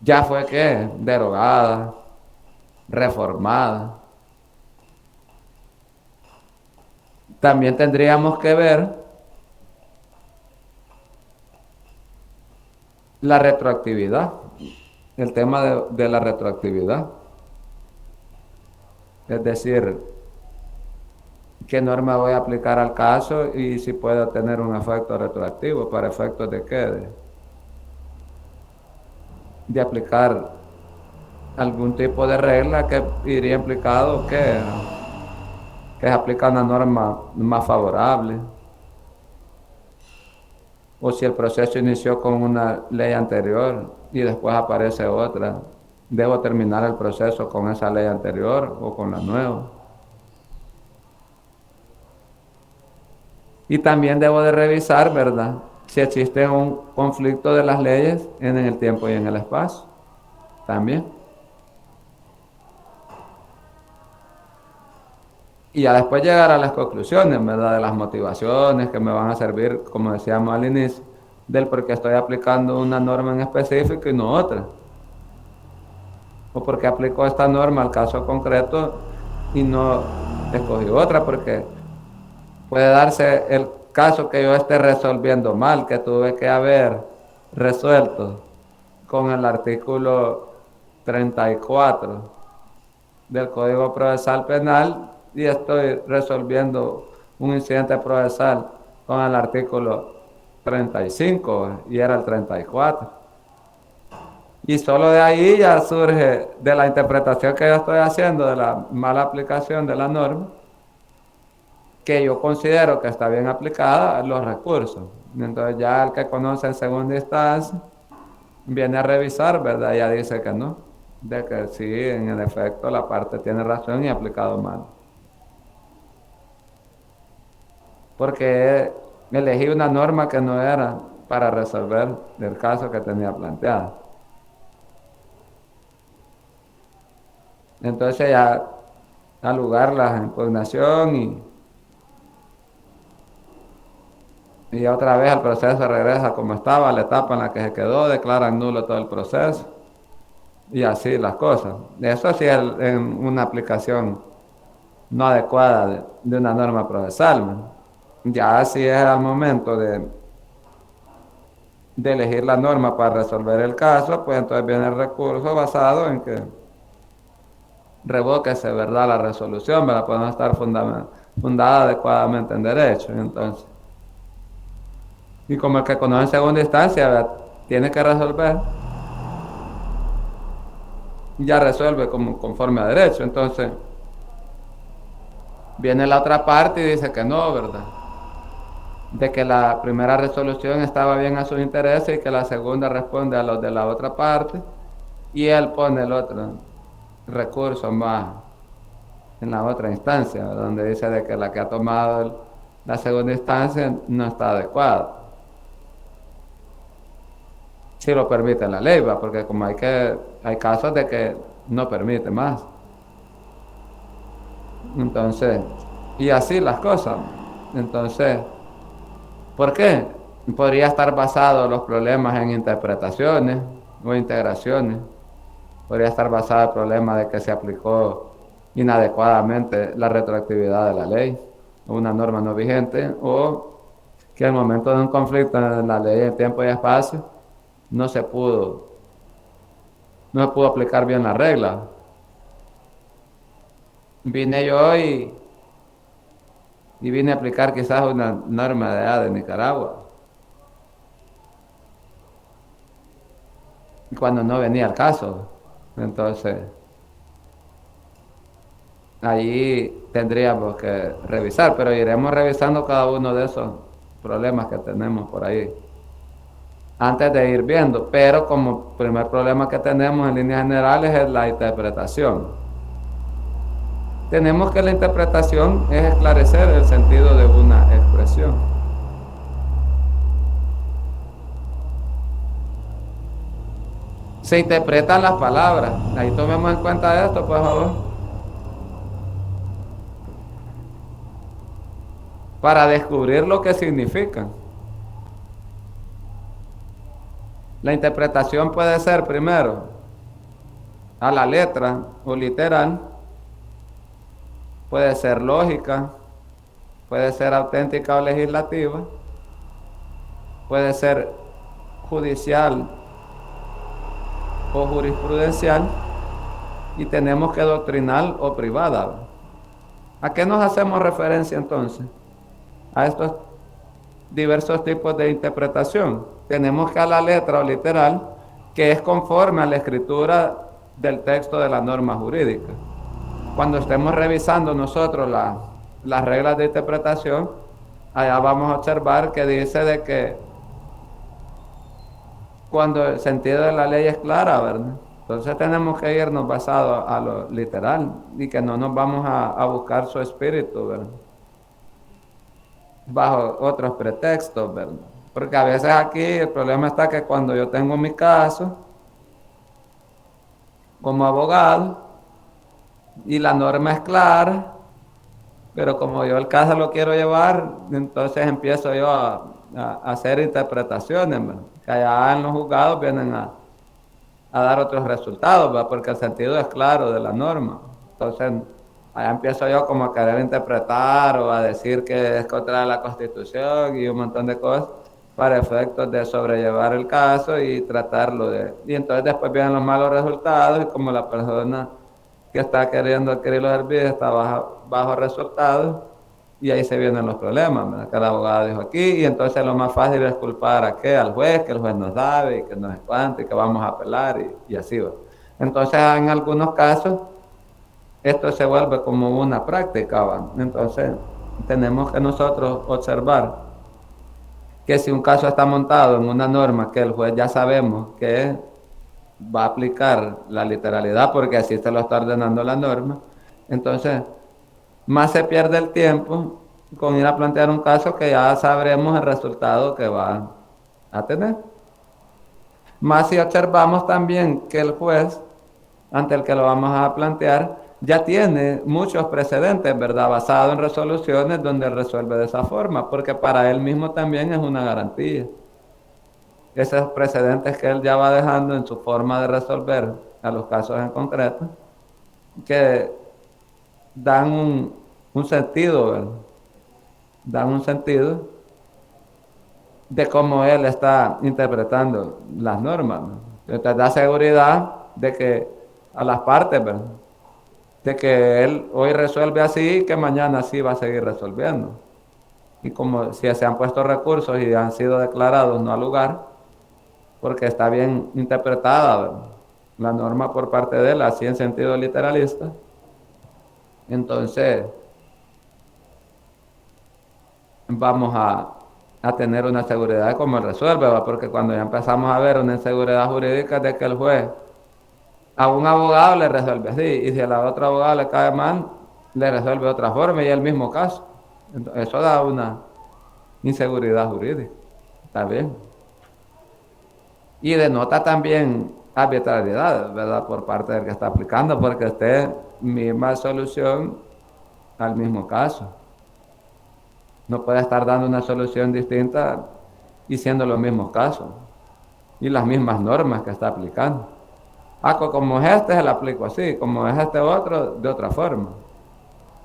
Ya fue que derogada, reformada. También tendríamos que ver la retroactividad, el tema de la retroactividad. Es decir, qué norma voy a aplicar al caso y si puedo tener un efecto retroactivo. ¿Para efectos de qué? De aplicar algún tipo de regla que iría implicado que se aplica una norma más favorable. o si el proceso inició con una ley anterior y después aparece otra, debo terminar el proceso con esa ley anterior o con la nueva. Y también debo de revisar, ¿verdad?, si existe un conflicto de las leyes en el tiempo y en el espacio. También. Y ya después llegar a las conclusiones, ¿verdad?, de las motivaciones que me van a servir, como decíamos al inicio, del por qué estoy aplicando una norma en específico y no otra. O por qué aplico esta norma al caso concreto y no escogí otra, porque puede darse el caso que yo esté resolviendo mal, que tuve que haber resuelto con el artículo 34 del Código Procesal Penal y estoy resolviendo un incidente procesal con el artículo 35 y era el 34. Y solo de ahí ya surge, de la interpretación que yo estoy haciendo, de la mala aplicación de la norma, que yo considero que está bien aplicada, los recursos. Entonces ya el que conoce en segunda instancia viene a revisar, ¿verdad? Ya dice que no, de que sí, en el efecto la parte tiene razón y ha aplicado mal. Porque elegí una norma que no era para resolver el caso que tenía planteado. Entonces ya da lugar la impugnación y otra vez el proceso regresa como estaba, la etapa en la que se quedó, declaran nulo todo el proceso y así las cosas. Eso sí es una aplicación no adecuada de una norma procesal, ¿no? Ya si es al momento de elegir la norma para resolver el caso, pues entonces viene el recurso basado en que revóquese, ¿verdad?, la resolución, ¿verdad?, puede no estar fundada adecuadamente en derecho. Entonces, y como el que conoce en segunda instancia, ¿verdad?, tiene que resolver, ya resuelve conforme a derecho. Entonces viene la otra parte y dice que no, ¿verdad?, de que la primera resolución estaba bien a sus intereses y que la segunda responde a los de la otra parte, y él pone el otro recurso más en la otra instancia, ¿verdad?, donde dice de que la que ha tomado la segunda instancia no está adecuada. Si lo permite la ley, ¿va?, porque como hay casos de que no permite más. Entonces, y así las cosas. Entonces, ¿por qué? Podría estar basado los problemas en interpretaciones o integraciones. Podría estar basado el problema de que se aplicó inadecuadamente la retroactividad de la ley o una norma no vigente, o que al momento de un conflicto en la ley de tiempo y espacio no se pudo aplicar bien la regla. Vine yo y vine a aplicar quizás una norma de Nicaragua, cuando no venía el caso. Entonces, allí tendríamos que revisar, pero iremos revisando cada uno de esos problemas que tenemos por ahí antes de ir viendo. Pero como primer problema que tenemos en líneas generales es la interpretación. Tenemos que la interpretación es esclarecer el sentido de una expresión. Se interpretan las palabras. Ahí tomemos en cuenta esto, por favor. Para descubrir lo que significan. La interpretación puede ser primero a la letra o literal, puede ser lógica, puede ser auténtica o legislativa, puede ser judicial o jurisprudencial, y tenemos que doctrinal o privada. ¿A qué nos hacemos referencia entonces? A estos diversos tipos de interpretación. Tenemos que a la letra o literal, que es conforme a la escritura del texto de la norma jurídica. Cuando estemos revisando nosotros las reglas de interpretación, allá vamos a observar que dice de que cuando el sentido de la ley es clara, ¿verdad? Entonces tenemos que irnos basado a lo literal y que no nos vamos a buscar su espíritu, ¿verdad? Bajo otros pretextos, ¿verdad? Porque a veces aquí el problema está que cuando yo tengo mi caso como abogado y la norma es clara, pero como yo el caso lo quiero llevar, entonces empiezo yo a hacer interpretaciones, ¿verdad? Que allá en los juzgados vienen a dar otros resultados, ¿verdad? Porque el sentido es claro de la norma. Entonces, allá empiezo yo como a querer interpretar o a decir que es contra la Constitución y un montón de cosas para efectos de sobrellevar el caso y tratarlo de... Y entonces después vienen los malos resultados y como la persona que está queriendo adquirir los servicios está bajo resultados y ahí se vienen los problemas, ¿verdad? Que el abogado dijo aquí y entonces lo más fácil es culpar a qué, al juez, que el juez no sabe y que no es cuánto y que vamos a apelar y así va. Entonces en algunos casos esto se vuelve como una práctica, ¿va? Entonces tenemos que nosotros observar que si un caso está montado en una norma que el juez ya sabemos que va a aplicar la literalidad porque así se lo está ordenando la norma, entonces más se pierde el tiempo con ir a plantear un caso que ya sabremos el resultado que va a tener. Más si observamos también que el juez, ante el que lo vamos a plantear, ya tiene muchos precedentes, ¿verdad? Basado en resoluciones donde resuelve de esa forma, porque para él mismo también es una garantía. Esos precedentes que él ya va dejando en su forma de resolver a los casos en concreto, que dan un sentido, ¿verdad? Dan un sentido de cómo él está interpretando las normas, ¿no? Entonces da seguridad de que a las partes, ¿verdad? De que él hoy resuelve así, que mañana sí va a seguir resolviendo. Y como si se han puesto recursos y han sido declarados no al lugar, porque está bien interpretada, ¿verdad? La norma por parte de él, así en sentido literalista, entonces vamos a tener una seguridad de cómo él resuelve, ¿verdad? Porque cuando ya empezamos a ver una inseguridad jurídica de que el juez a un abogado le resuelve así, y si a otro abogado le cae mal, le resuelve de otra forma y es el mismo caso. Entonces, eso da una inseguridad jurídica, está bien. Y denota también arbitrariedad, ¿verdad? Por parte del que está aplicando, porque usted misma solución al mismo caso. No puede estar dando una solución distinta y siendo los mismos casos y las mismas normas que está aplicando. Como es este, se lo aplico así, como es este otro, de otra forma.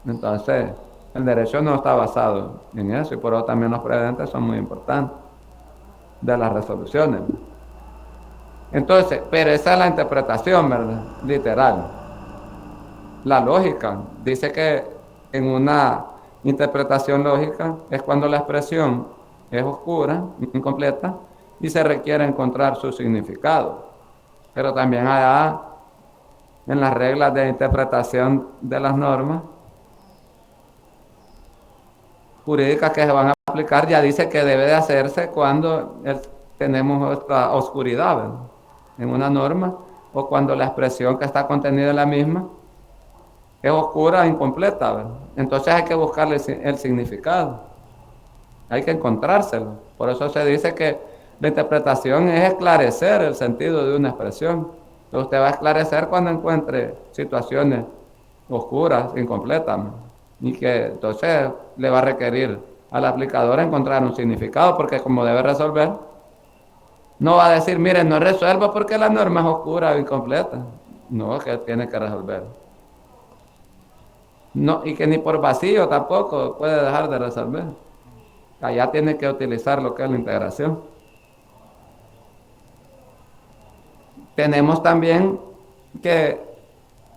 Entonces, el derecho no está basado en eso y por eso también los precedentes son muy importantes de las resoluciones. Entonces, pero esa es la interpretación, ¿verdad? Literal. La lógica dice que en una interpretación lógica es cuando la expresión es oscura, incompleta, y se requiere encontrar su significado. Pero también allá, en las reglas de interpretación de las normas jurídicas que se van a aplicar, ya dice que debe de hacerse cuando tenemos esta oscuridad, ¿verdad? En una norma, o cuando la expresión que está contenida en la misma es oscura e incompleta, ¿verdad? Entonces hay que buscarle el significado, hay que encontrárselo. Por eso se dice que la interpretación es esclarecer el sentido de una expresión. Entonces usted va a esclarecer cuando encuentre situaciones oscuras, incompletas, ¿no? Y que entonces le va a requerir al aplicador encontrar un significado, porque como debe resolver, no va a decir, miren, no resuelvo porque la norma es oscura o incompleta. No, que tiene que resolver. No, y que ni por vacío tampoco puede dejar de resolver. Allá tiene que utilizar lo que es la integración. Tenemos también que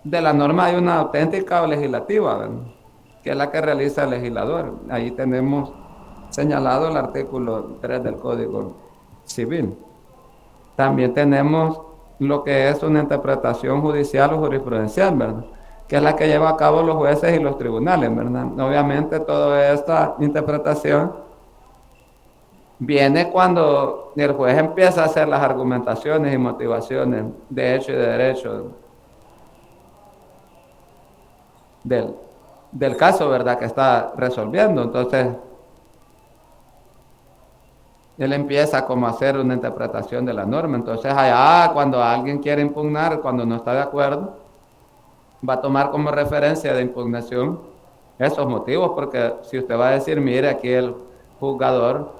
de la norma hay una auténtica legislativa, ¿verdad? Que es la que realiza el legislador. Ahí tenemos señalado el artículo 3 del Código Civil. También tenemos lo que es una interpretación judicial o jurisprudencial, ¿verdad? Que es la que lleva a cabo los jueces y los tribunales, ¿verdad? Obviamente toda esta interpretación Viene cuando el juez empieza a hacer las argumentaciones y motivaciones de hecho y de derecho del caso, ¿verdad?, que está resolviendo. Entonces, él empieza como a hacer una interpretación de la norma. Entonces, allá cuando alguien quiere impugnar, cuando no está de acuerdo, va a tomar como referencia de impugnación esos motivos, porque si usted va a decir, mire, aquí el juzgador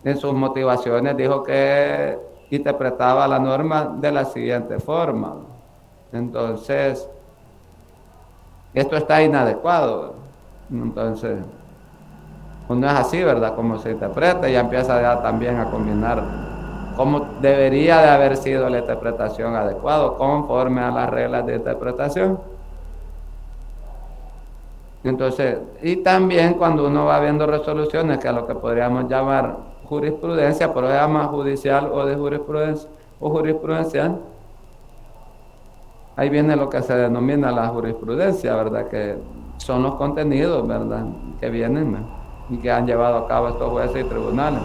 en sus motivaciones dijo que interpretaba la norma de la siguiente forma, entonces esto está inadecuado. Entonces, no es así, ¿verdad? Como se interpreta, ya empieza ya también a combinar cómo debería de haber sido la interpretación adecuada, conforme a las reglas de interpretación. Entonces, y también cuando uno va viendo resoluciones, que a lo que podríamos llamar jurisprudencia, pero se llama judicial o de jurisprudencia o jurisprudencial, ahí viene lo que se denomina la jurisprudencia, ¿verdad? Que son los contenidos, ¿verdad?, que vienen, ¿verdad?, y que han llevado a cabo estos jueces y tribunales.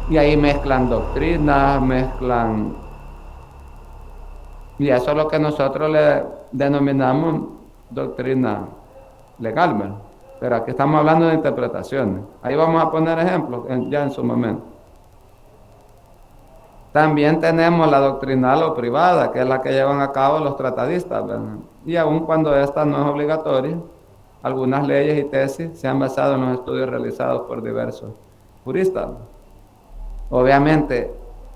Y ahí mezclan doctrinas, y eso es lo que nosotros le denominamos doctrina legal, ¿verdad? Pero aquí estamos hablando de interpretaciones. Ahí vamos a poner ejemplos ya en su momento. También tenemos la doctrinal o privada, que es la que llevan a cabo los tratadistas, ¿verdad? Y aun cuando esta no es obligatoria, algunas leyes y tesis se han basado en los estudios realizados por diversos juristas. Obviamente,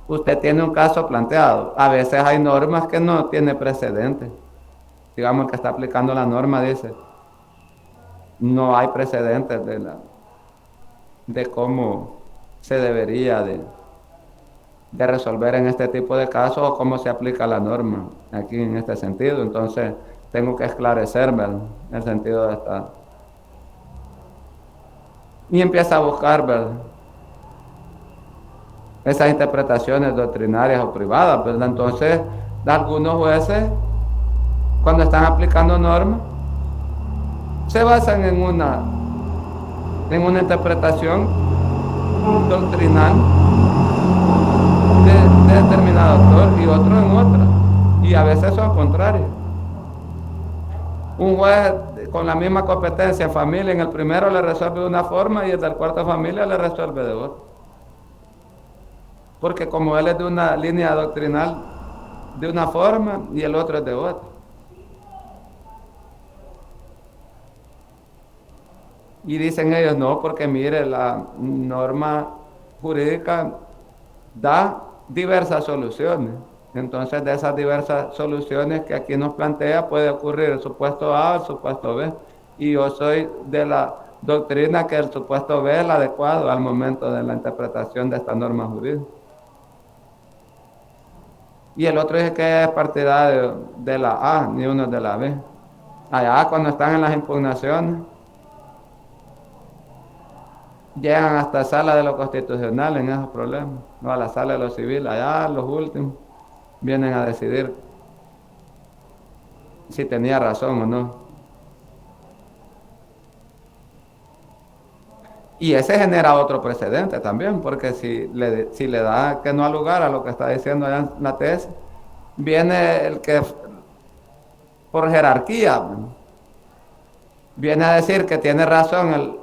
usted tiene un caso planteado. A veces hay normas que no tiene precedentes. Digamos, el que está aplicando la norma dice, no hay precedentes de cómo se debería de resolver en este tipo de casos o cómo se aplica la norma aquí en este sentido. Entonces, tengo que esclarecer, ¿verdad?, el sentido de esta. Y empieza a buscar, ¿verdad?, esas interpretaciones doctrinarias o privadas, ¿verdad? Entonces, algunos jueces, cuando están aplicando normas, se basan en una interpretación doctrinal de determinado autor y otro en otra, y a veces son contrarios. Un juez con la misma competencia en familia, en el primero le resuelve de una forma y el del cuarto familia le resuelve de otra, porque como él es de una línea doctrinal de una forma y el otro es de otra. Y dicen ellos, no, porque mire, la norma jurídica da diversas soluciones. Entonces, de esas diversas soluciones que aquí nos plantea, puede ocurrir el supuesto A o el supuesto B. Y yo soy de la doctrina que el supuesto B es el adecuado al momento de la interpretación de esta norma jurídica. Y el otro dice que es partidario de la A, ni uno de la B. Allá cuando están en las impugnaciones, llegan hasta sala de lo constitucional en esos problemas, no a la sala de lo civil. Allá los últimos vienen a decidir si tenía razón o no. Y ese genera otro precedente también, porque si le da que no ha lugar a lo que está diciendo allá en la tesis, viene el que por jerarquía viene a decir que tiene razón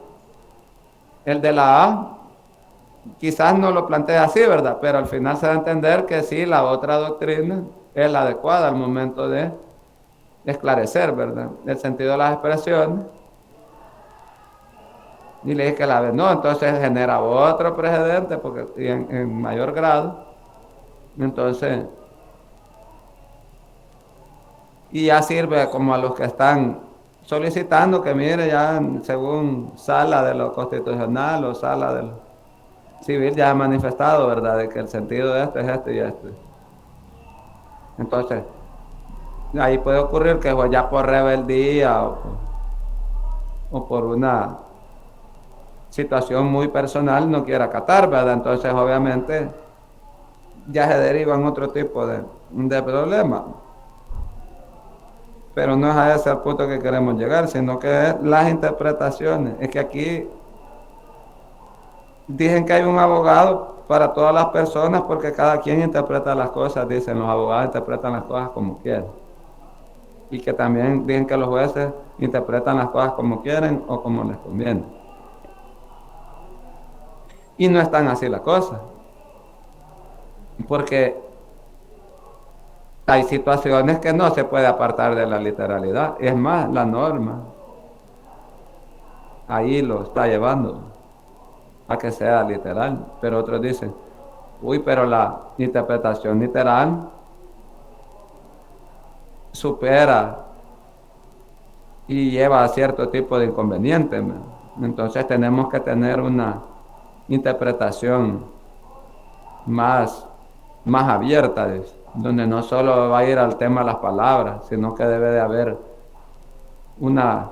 el de la A, quizás no lo plantea así, ¿verdad? Pero al final se da a entender que sí, la otra doctrina es la adecuada al momento de esclarecer, ¿verdad?, el sentido de las expresiones. Y le dije que la B no, entonces genera otro precedente, porque en mayor grado. Entonces, y ya sirve como a los que están solicitando que mire, ya según sala de lo constitucional o sala de lo civil ya ha manifestado, ¿verdad?, de que el sentido de esto es este y este. Entonces, ahí puede ocurrir que ya por rebeldía o por una situación muy personal no quiera acatar, ¿verdad? Entonces, obviamente, ya se derivan otro tipo de problemas. Pero no es a ese punto que queremos llegar, sino que es las interpretaciones. Es que aquí dicen que hay un abogado para todas las personas porque cada quien interpreta las cosas, dicen los abogados interpretan las cosas como quieren. Y que también dicen que los jueces interpretan las cosas como quieren o como les conviene. Y no es tan así la cosa. Porque hay situaciones que no se puede apartar de la literalidad. Es más, la norma ahí lo está llevando a que sea literal. Pero otros dicen, uy, pero la interpretación literal supera y lleva a cierto tipo de inconvenientes. Entonces tenemos que tener una interpretación más abierta, donde no solo va a ir al tema de las palabras, sino que debe de haber una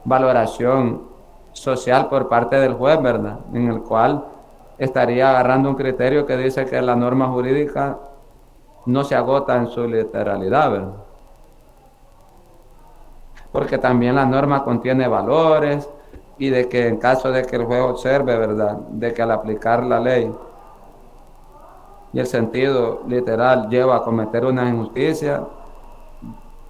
valoración social por parte del juez, ¿verdad? En el cual estaría agarrando un criterio que dice que la norma jurídica no se agota en su literalidad, ¿verdad? Porque también la norma contiene valores y de que en caso de que el juez observe, ¿verdad?, de que al aplicar la ley y el sentido literal lleva a cometer una injusticia,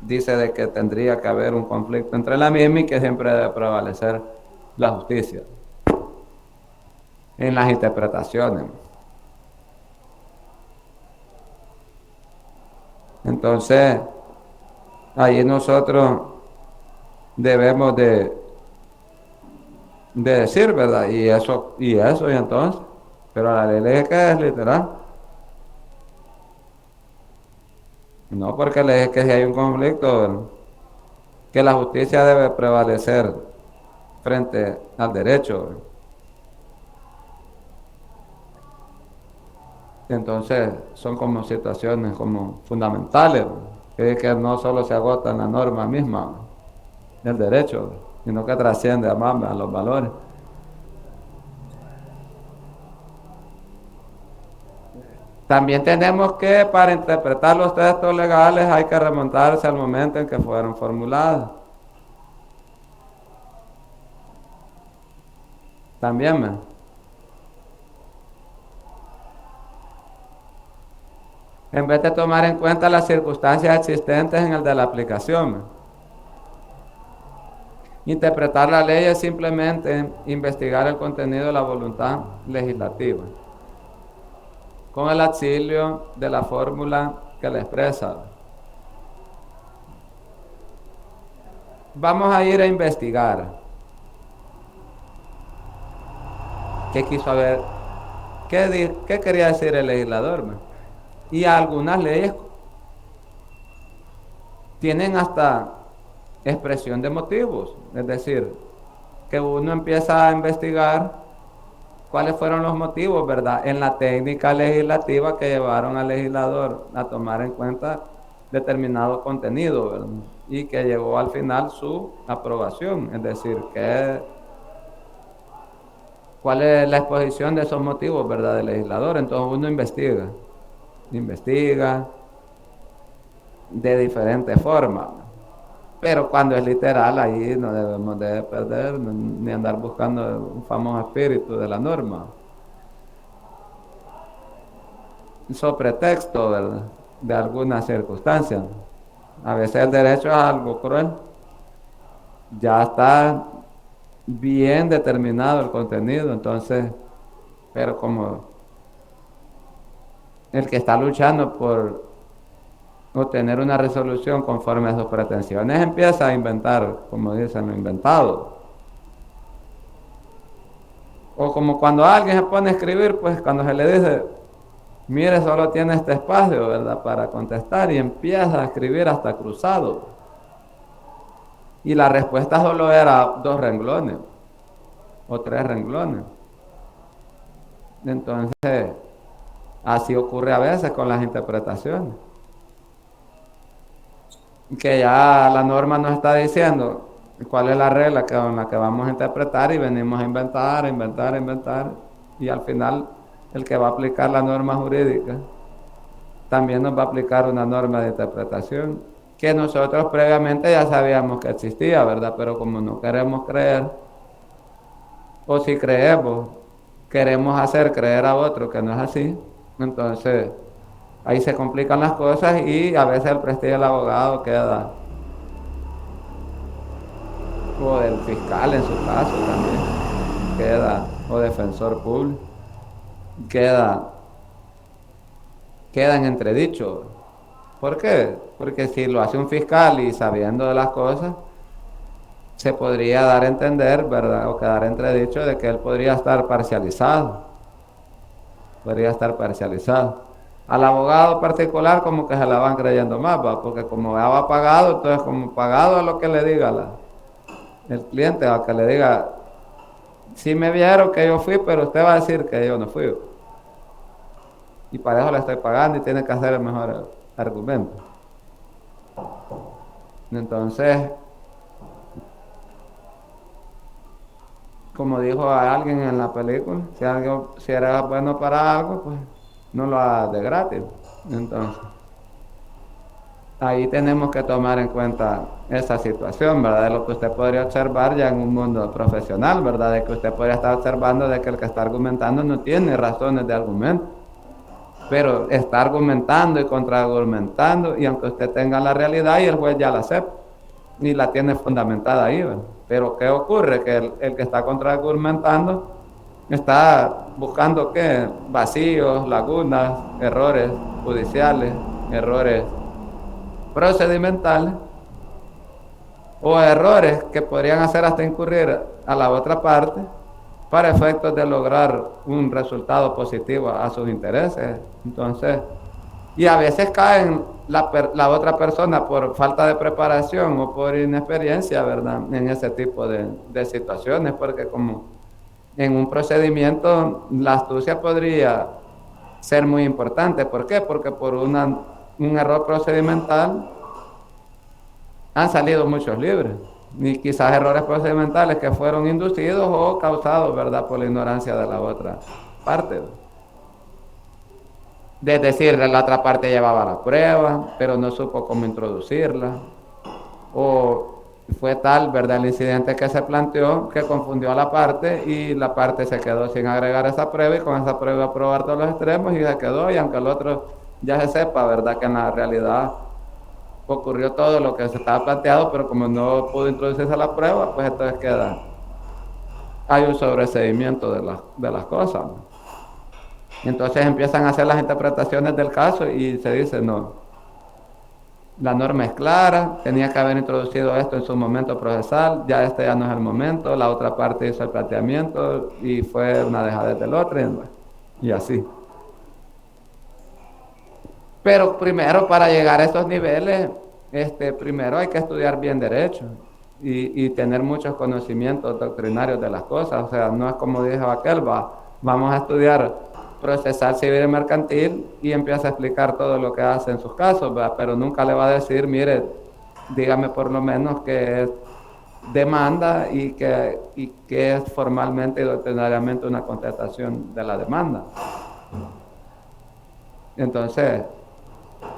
dice de que tendría que haber un conflicto entre la misma y que siempre debe prevalecer la justicia en las interpretaciones. Entonces, ahí nosotros debemos de decir, ¿verdad? Y entonces, pero la ley es que es literal. No, porque le dije que si hay un conflicto, ¿verdad?, que la justicia debe prevalecer frente al derecho, ¿verdad? Entonces son como situaciones como fundamentales, que no solo se agota en la norma misma del derecho, sino que trasciende a los valores. También tenemos que, para interpretar los textos legales, hay que remontarse al momento en que fueron formulados. También, ¿me? En vez de tomar en cuenta las circunstancias existentes en el de la aplicación, ¿me? Interpretar la ley es simplemente investigar el contenido de la voluntad legislativa, con el auxilio de la fórmula que la expresa. Vamos a ir a investigar qué quiso haber, qué quería decir el legislador, ¿me? Y algunas leyes tienen hasta expresión de motivos, es decir, que uno empieza a investigar cuáles fueron los motivos, ¿verdad?, en la técnica legislativa que llevaron al legislador a tomar en cuenta determinado contenido, ¿verdad?, y que llevó al final su aprobación, es decir, cuál es la exposición de esos motivos, ¿verdad?, del legislador. Entonces uno investiga de diferentes formas, pero cuando es literal, ahí no debemos de perder ni andar buscando un famoso espíritu de la norma, sobre texto, ¿verdad?, de alguna circunstancia. A veces el derecho es algo cruel, ya está bien determinado el contenido, entonces, pero como el que está luchando por obtener una resolución conforme a sus pretensiones empieza a inventar, como dicen, lo inventado. O como cuando alguien se pone a escribir, pues cuando se le dice, mire, solo tiene este espacio, ¿verdad?, para contestar, y empieza a escribir hasta cruzado. Y la respuesta solo era 2 renglones o 3 renglones. Entonces, así ocurre a veces con las interpretaciones, que ya la norma nos está diciendo cuál es la regla con la que vamos a interpretar y venimos a inventar, y al final el que va a aplicar la norma jurídica también nos va a aplicar una norma de interpretación que nosotros previamente ya sabíamos que existía, ¿verdad? Pero como no queremos creer, o si creemos, queremos hacer creer a otro que no es así, entonces ahí se complican las cosas y a veces el prestigio del abogado queda, o del fiscal en su caso también, queda, o defensor público, queda, queda en entredicho. ¿Por qué? Porque si lo hace un fiscal y sabiendo de las cosas, se podría dar a entender, ¿verdad? O quedar entredicho de que él podría estar parcializado. Podría estar parcializado. Al abogado particular como que se la van creyendo más, ¿va? Porque como ya va pagado, entonces como pagado a lo que le diga el cliente, a que le diga, sí me vieron que yo fui, pero usted va a decir que yo no fui. Y para eso le estoy pagando y tiene que hacer el mejor argumento. Entonces, como dijo a alguien en la película, si era bueno para algo, pues no lo hagas de gratis. Entonces, ahí tenemos que tomar en cuenta esa situación, ¿verdad? De lo que usted podría observar ya en un mundo profesional, ¿verdad? De que usted podría estar observando de que el que está argumentando no tiene razones de argumento, pero está argumentando y contraargumentando, y aunque usted tenga la realidad y el juez ya la acepta y la tiene fundamentada ahí, ¿verdad? Pero ¿qué ocurre? Que el que está contraargumentando está buscando ¿qué? Vacíos, lagunas, errores judiciales, errores procedimentales o errores que podrían hacer hasta incurrir a la otra parte para efectos de lograr un resultado positivo a sus intereses. Entonces, y a veces caen la otra persona por falta de preparación o por inexperiencia, ¿verdad? En ese tipo de situaciones, porque como en un procedimiento la astucia podría ser muy importante. ¿Por qué? Porque por un error procedimental han salido muchos libres, y quizás errores procedimentales que fueron inducidos o causados, ¿verdad?, por la ignorancia de la otra parte. Es decir, la otra parte llevaba la prueba, pero no supo cómo introducirla, o fue tal, ¿verdad?, el incidente que se planteó que confundió a la parte y la parte se quedó sin agregar esa prueba y con esa prueba probar todos los extremos y se quedó, y aunque el otro ya se sepa, ¿verdad?, que en la realidad ocurrió todo lo que se estaba planteado, pero como no pudo introducirse a la prueba, pues entonces queda, hay un sobreseimiento de las cosas, ¿no? Entonces empiezan a hacer las interpretaciones del caso y se dice, no, la norma es clara, tenía que haber introducido esto en su momento procesal, ya este ya no es el momento, la otra parte hizo el planteamiento y fue una dejadez del otro, y así. Pero primero, para llegar a esos niveles, primero hay que estudiar bien derecho y tener muchos conocimientos doctrinarios de las cosas. O sea, no es como dijo aquel, vamos a estudiar procesal civil y mercantil y empieza a explicar todo lo que hace en sus casos, ¿verdad? Pero nunca le va a decir, mire, dígame por lo menos qué es demanda y qué es formalmente y doctrinariamente una contestación de la demanda. Entonces,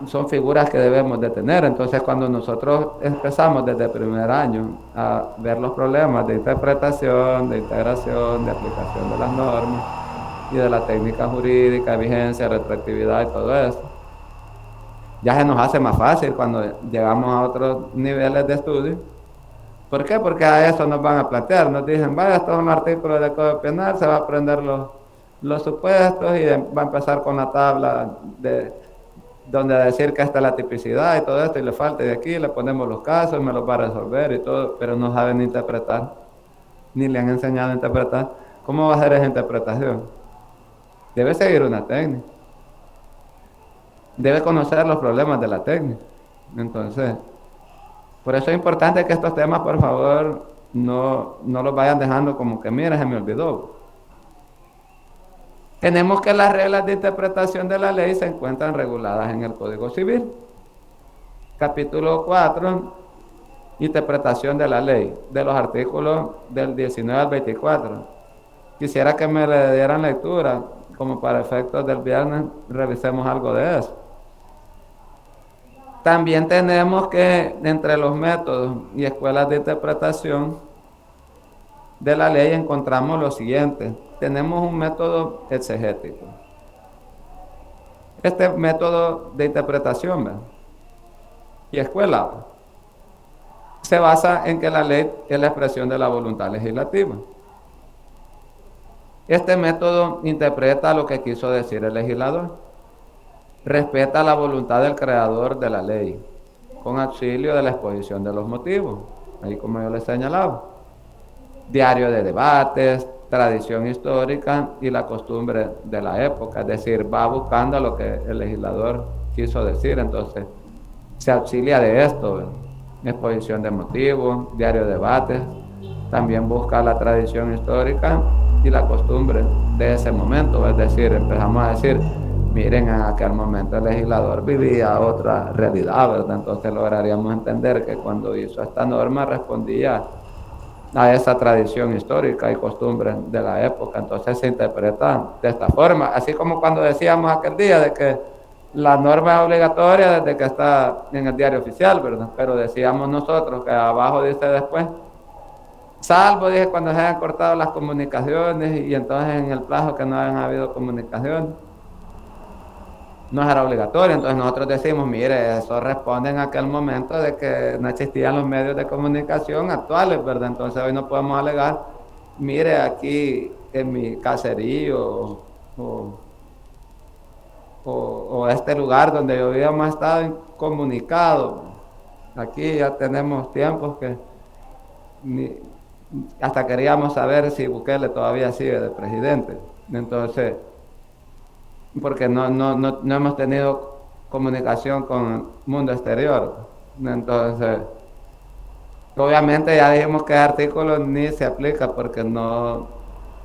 son figuras que debemos de tener. Entonces, cuando nosotros empezamos desde el primer año a ver los problemas de interpretación, de integración, de aplicación de las normas y de la técnica jurídica, vigencia, retroactividad y todo eso, ya se nos hace más fácil cuando llegamos a otros niveles de estudio. ¿Por qué? Porque a eso nos van a plantear, nos dicen, vaya, esto es un artículo del Código Penal, se va a aprender los supuestos y va a empezar con la tabla donde decir que esta es la tipicidad y todo esto, y le falta de aquí, le ponemos los casos, me los va a resolver y todo, pero no saben interpretar, ni le han enseñado a interpretar. ¿Cómo va a hacer esa interpretación? Debe seguir una técnica, debe conocer los problemas de la técnica. Entonces, por eso es importante que estos temas, por favor, no los vayan dejando como que, mira, se me olvidó. Tenemos que las reglas de interpretación de la ley se encuentran reguladas en el Código Civil. Capítulo 4, interpretación de la ley, de los artículos del 19 al 24. Quisiera que me le dieran lectura, como para efectos del viernes, revisemos algo de eso. También tenemos que, entre los métodos y escuelas de interpretación, de la ley encontramos lo siguiente. Tenemos un método exegético. Este método de interpretación, ¿verdad? Y escuela se basa en que la ley es la expresión de la voluntad legislativa. Este método interpreta lo que quiso decir el legislador. Respeta la voluntad del creador de la ley, con auxilio de la exposición de los motivos, ahí como yo les señalaba. Diario de debates, tradición histórica y la costumbre de la época, es decir, va buscando lo que el legislador quiso decir, entonces se auxilia de esto, ¿verdad? Exposición de motivos, diario de debates, también busca la tradición histórica y la costumbre de ese momento, es decir, empezamos a decir, miren, en aquel momento el legislador vivía otra realidad, ¿verdad? Entonces lograríamos entender que cuando hizo esta norma respondía a esa tradición histórica y costumbre de la época, entonces se interpreta de esta forma, así como cuando decíamos aquel día de que la norma es obligatoria desde que está en el diario oficial, ¿verdad? Pero decíamos nosotros que abajo dice después, salvo, dije, cuando se hayan cortado las comunicaciones y entonces en el plazo que no hayan habido comunicación, no era obligatorio. Entonces nosotros decimos, mire, eso responde en aquel momento de que no existían los medios de comunicación actuales, ¿verdad? Entonces hoy no podemos alegar, mire, aquí en mi caserío o este lugar donde yo habíamos estado incomunicados. Aquí ya tenemos tiempos que hasta queríamos saber si Bukele todavía sigue de presidente. Entonces, porque no hemos tenido comunicación con el mundo exterior. Entonces, obviamente ya dijimos que el artículo ni se aplica porque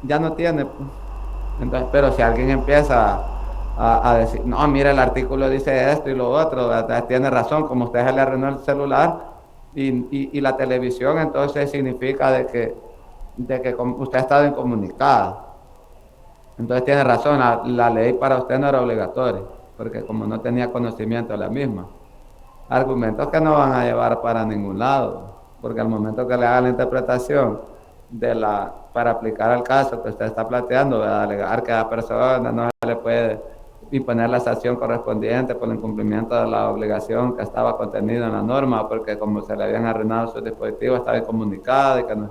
ya no tiene. Entonces, pero si alguien empieza a decir, no, mira, el artículo dice esto y lo otro, ¿verdad? Tiene razón, como usted se le arruinó el celular y la televisión, entonces significa de que usted ha estado incomunicada. Entonces tiene razón, la ley para usted no era obligatoria, porque como no tenía conocimiento de la misma. Argumentos que no van a llevar para ningún lado, porque al momento que le haga la interpretación para aplicar al caso que usted está planteando, ¿verdad? Alegar que a la persona no se le puede imponer la sanción correspondiente por el incumplimiento de la obligación que estaba contenida en la norma, porque como se le habían arruinado sus dispositivos, estaba incomunicado y que no.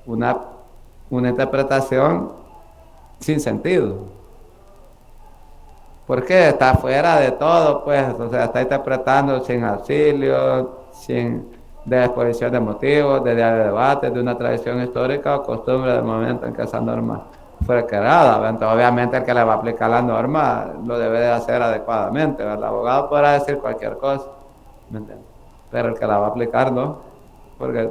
Una interpretación sin sentido. Porque está fuera de todo, pues, o sea, está interpretando sin auxilio, de exposición de motivos, de diario de debate, de una tradición histórica o costumbre del momento en que esa norma fue creada. Entonces, obviamente el que le va a aplicar la norma lo debe de hacer adecuadamente, ¿verdad? El abogado podrá decir cualquier cosa, ¿me entiendes? Pero el que la va a aplicar no, porque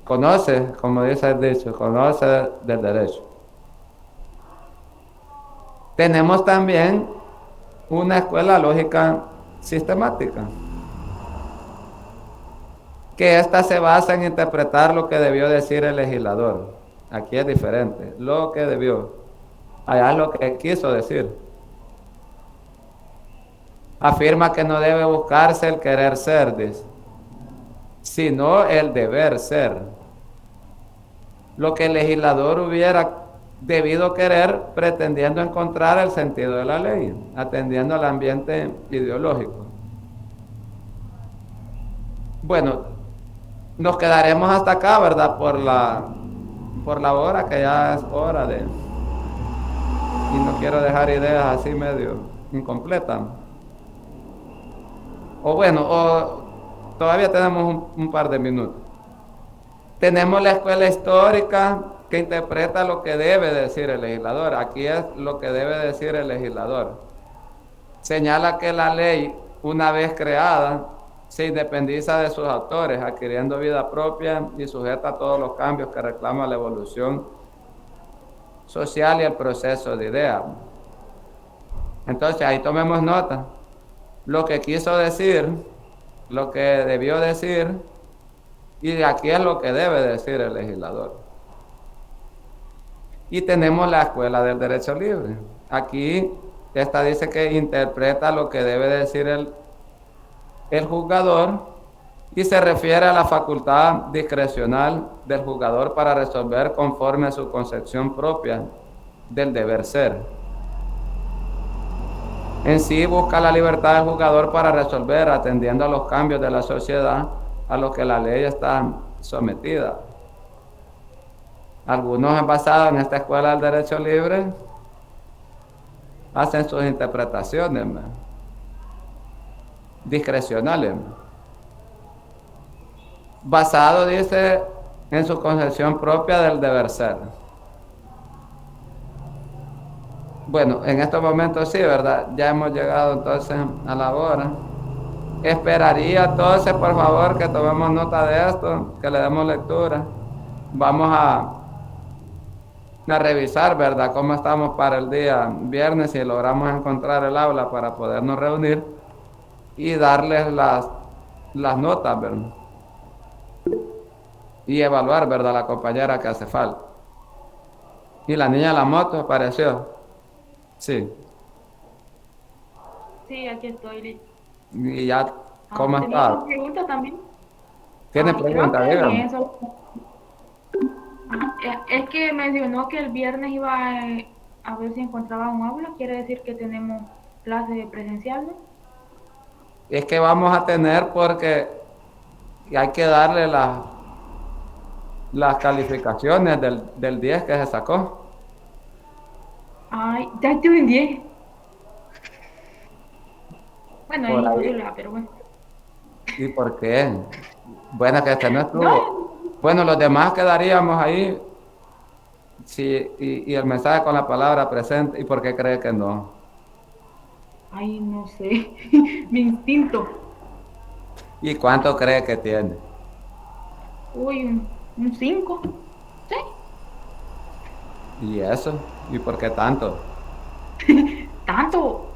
conoce, como dice el dicho, conoce del derecho. Tenemos también una escuela lógica sistemática, que esta se basa en interpretar lo que debió decir el legislador. Aquí es diferente, lo que debió, allá es lo que quiso decir. Afirma que no debe buscarse el querer ser, dice, sino el deber ser. Lo que el legislador hubiera debido querer, pretendiendo encontrar el sentido de la ley, atendiendo al ambiente ideológico. Bueno, nos quedaremos hasta acá, ¿verdad? Por la hora, que ya es hora de... Y no quiero dejar ideas así medio incompletas. O todavía tenemos un par de minutos. Tenemos la escuela histórica, que interpreta lo que debe decir el legislador. Aquí es lo que debe decir el legislador. Señala que la ley, una vez creada, se independiza de sus autores, adquiriendo vida propia y sujeta a todos los cambios que reclama la evolución social y el proceso de ideas. Entonces, ahí tomemos nota. Lo que quiso decir, lo que debió decir, y de aquí es lo que debe decir el legislador. Y tenemos la escuela del derecho libre. Aquí, esta dice que interpreta lo que debe decir el juzgador y se refiere a la facultad discrecional del jugador para resolver conforme a su concepción propia del deber ser. En sí busca la libertad del jugador para resolver atendiendo a los cambios de la sociedad a los que la ley está sometida. Algunos basados en esta escuela del derecho libre hacen sus interpretaciones discrecionales, basado, dice, en su concepción propia del deber ser. Bueno, en estos momentos sí, ¿verdad? Ya hemos llegado entonces a la hora. Esperaría entonces, por favor, que tomemos nota de esto, que le demos lectura. Vamos a revisar, ¿verdad?, cómo estamos para el día viernes, si logramos encontrar el aula para podernos reunir y darles las notas, ¿verdad? Y evaluar, ¿verdad?, la compañera que hace falta. ¿Y la niña de la moto apareció? Sí. Sí, aquí estoy. ¿Y ya cómo ¿Tenía está? una pregunta también? ¿Tiene Creo preguntas? que Dígame. bien, es que mencionó que el viernes iba a ver si encontraba un aula. Quiere decir que tenemos clase presencial, ¿no? Es que vamos a tener porque hay que darle las calificaciones del 10 que se sacó. Ay, ya estoy en 10. Bueno, es Por ahí. imposible, pero bueno. ¿Y por qué? Bueno, que este no estuvo. No, Bueno, los demás quedaríamos ahí. Sí, y el mensaje con la palabra presente. ¿Y por qué cree que no? ay, no sé. Mi instinto. ¿Y cuánto cree que tiene? Uy, un 5. Sí, ¿Y eso? ¿Y por qué tanto? tanto.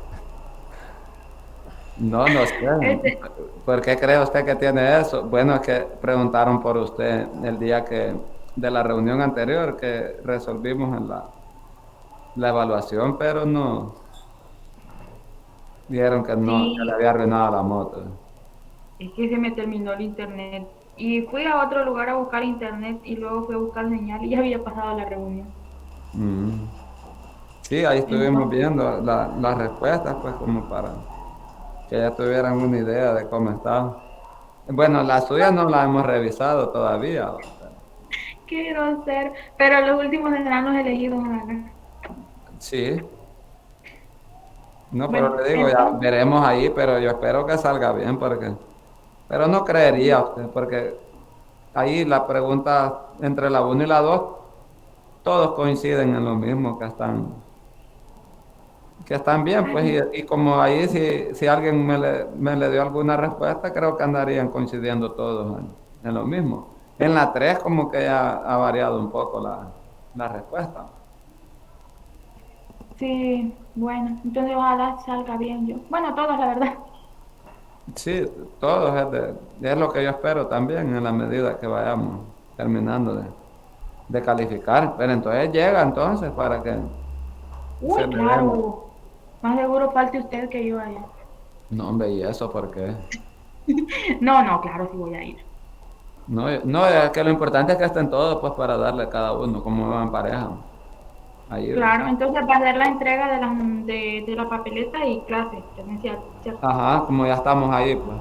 No, no sé. Este, ¿Por qué cree usted que tiene eso? Bueno, es que preguntaron por usted el día de la reunión anterior que resolvimos en la evaluación, pero no. Dijeron que no, que le sí, había arruinado la moto. es que se me terminó el internet. Y fui a otro lugar a buscar internet y luego fui a buscar señal y ya había pasado la reunión. Mm. Sí, ahí estuvimos Entonces, viendo las respuestas, pues como para que ya tuvieran una idea de cómo estaba. Bueno, la suya no la hemos revisado todavía. qué grosero. Pero los últimos serán los elegidos acá. Sí, no, pero Bueno, le digo, ya entonces, veremos ahí, pero yo espero que salga bien, pero no creería usted, porque ahí la pregunta entre la 1 y la 2 todos coinciden en lo mismo, que están bien, pues, y como ahí si alguien me le dio alguna respuesta, creo que andarían coincidiendo todos en lo mismo. En la 3 como que ya ha variado un poco la respuesta. sí, bueno, entonces ojalá salga bien yo. Bueno, todos, la verdad. Sí, todos es lo que yo espero también en la medida que vayamos terminando de calificar. Pero entonces llega entonces para que Uy, se le den. claro. Más seguro falte usted que yo allá. No, hombre, ¿y eso por qué? No, no, claro, sí voy a ir. No, no, es que lo importante es que estén todos pues para darle a cada uno como van en pareja. Ahí, Claro, entonces va a ser la entrega de la papeleta y clase presencial, ¿cierto? ajá, como ya estamos ahí pues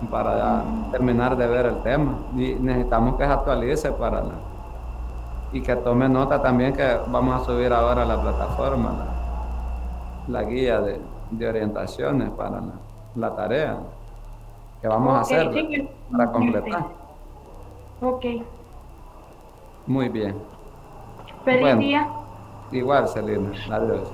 para ya terminar de ver el tema y necesitamos que se actualice y que tome nota también que vamos a subir ahora a la plataforma la guía de orientaciones para la tarea que vamos a Ok, hacer, sí, ¿verdad? Para me usted. completar. Ok, Muy bien. feliz Bueno, día. igual, Celina. Adiós.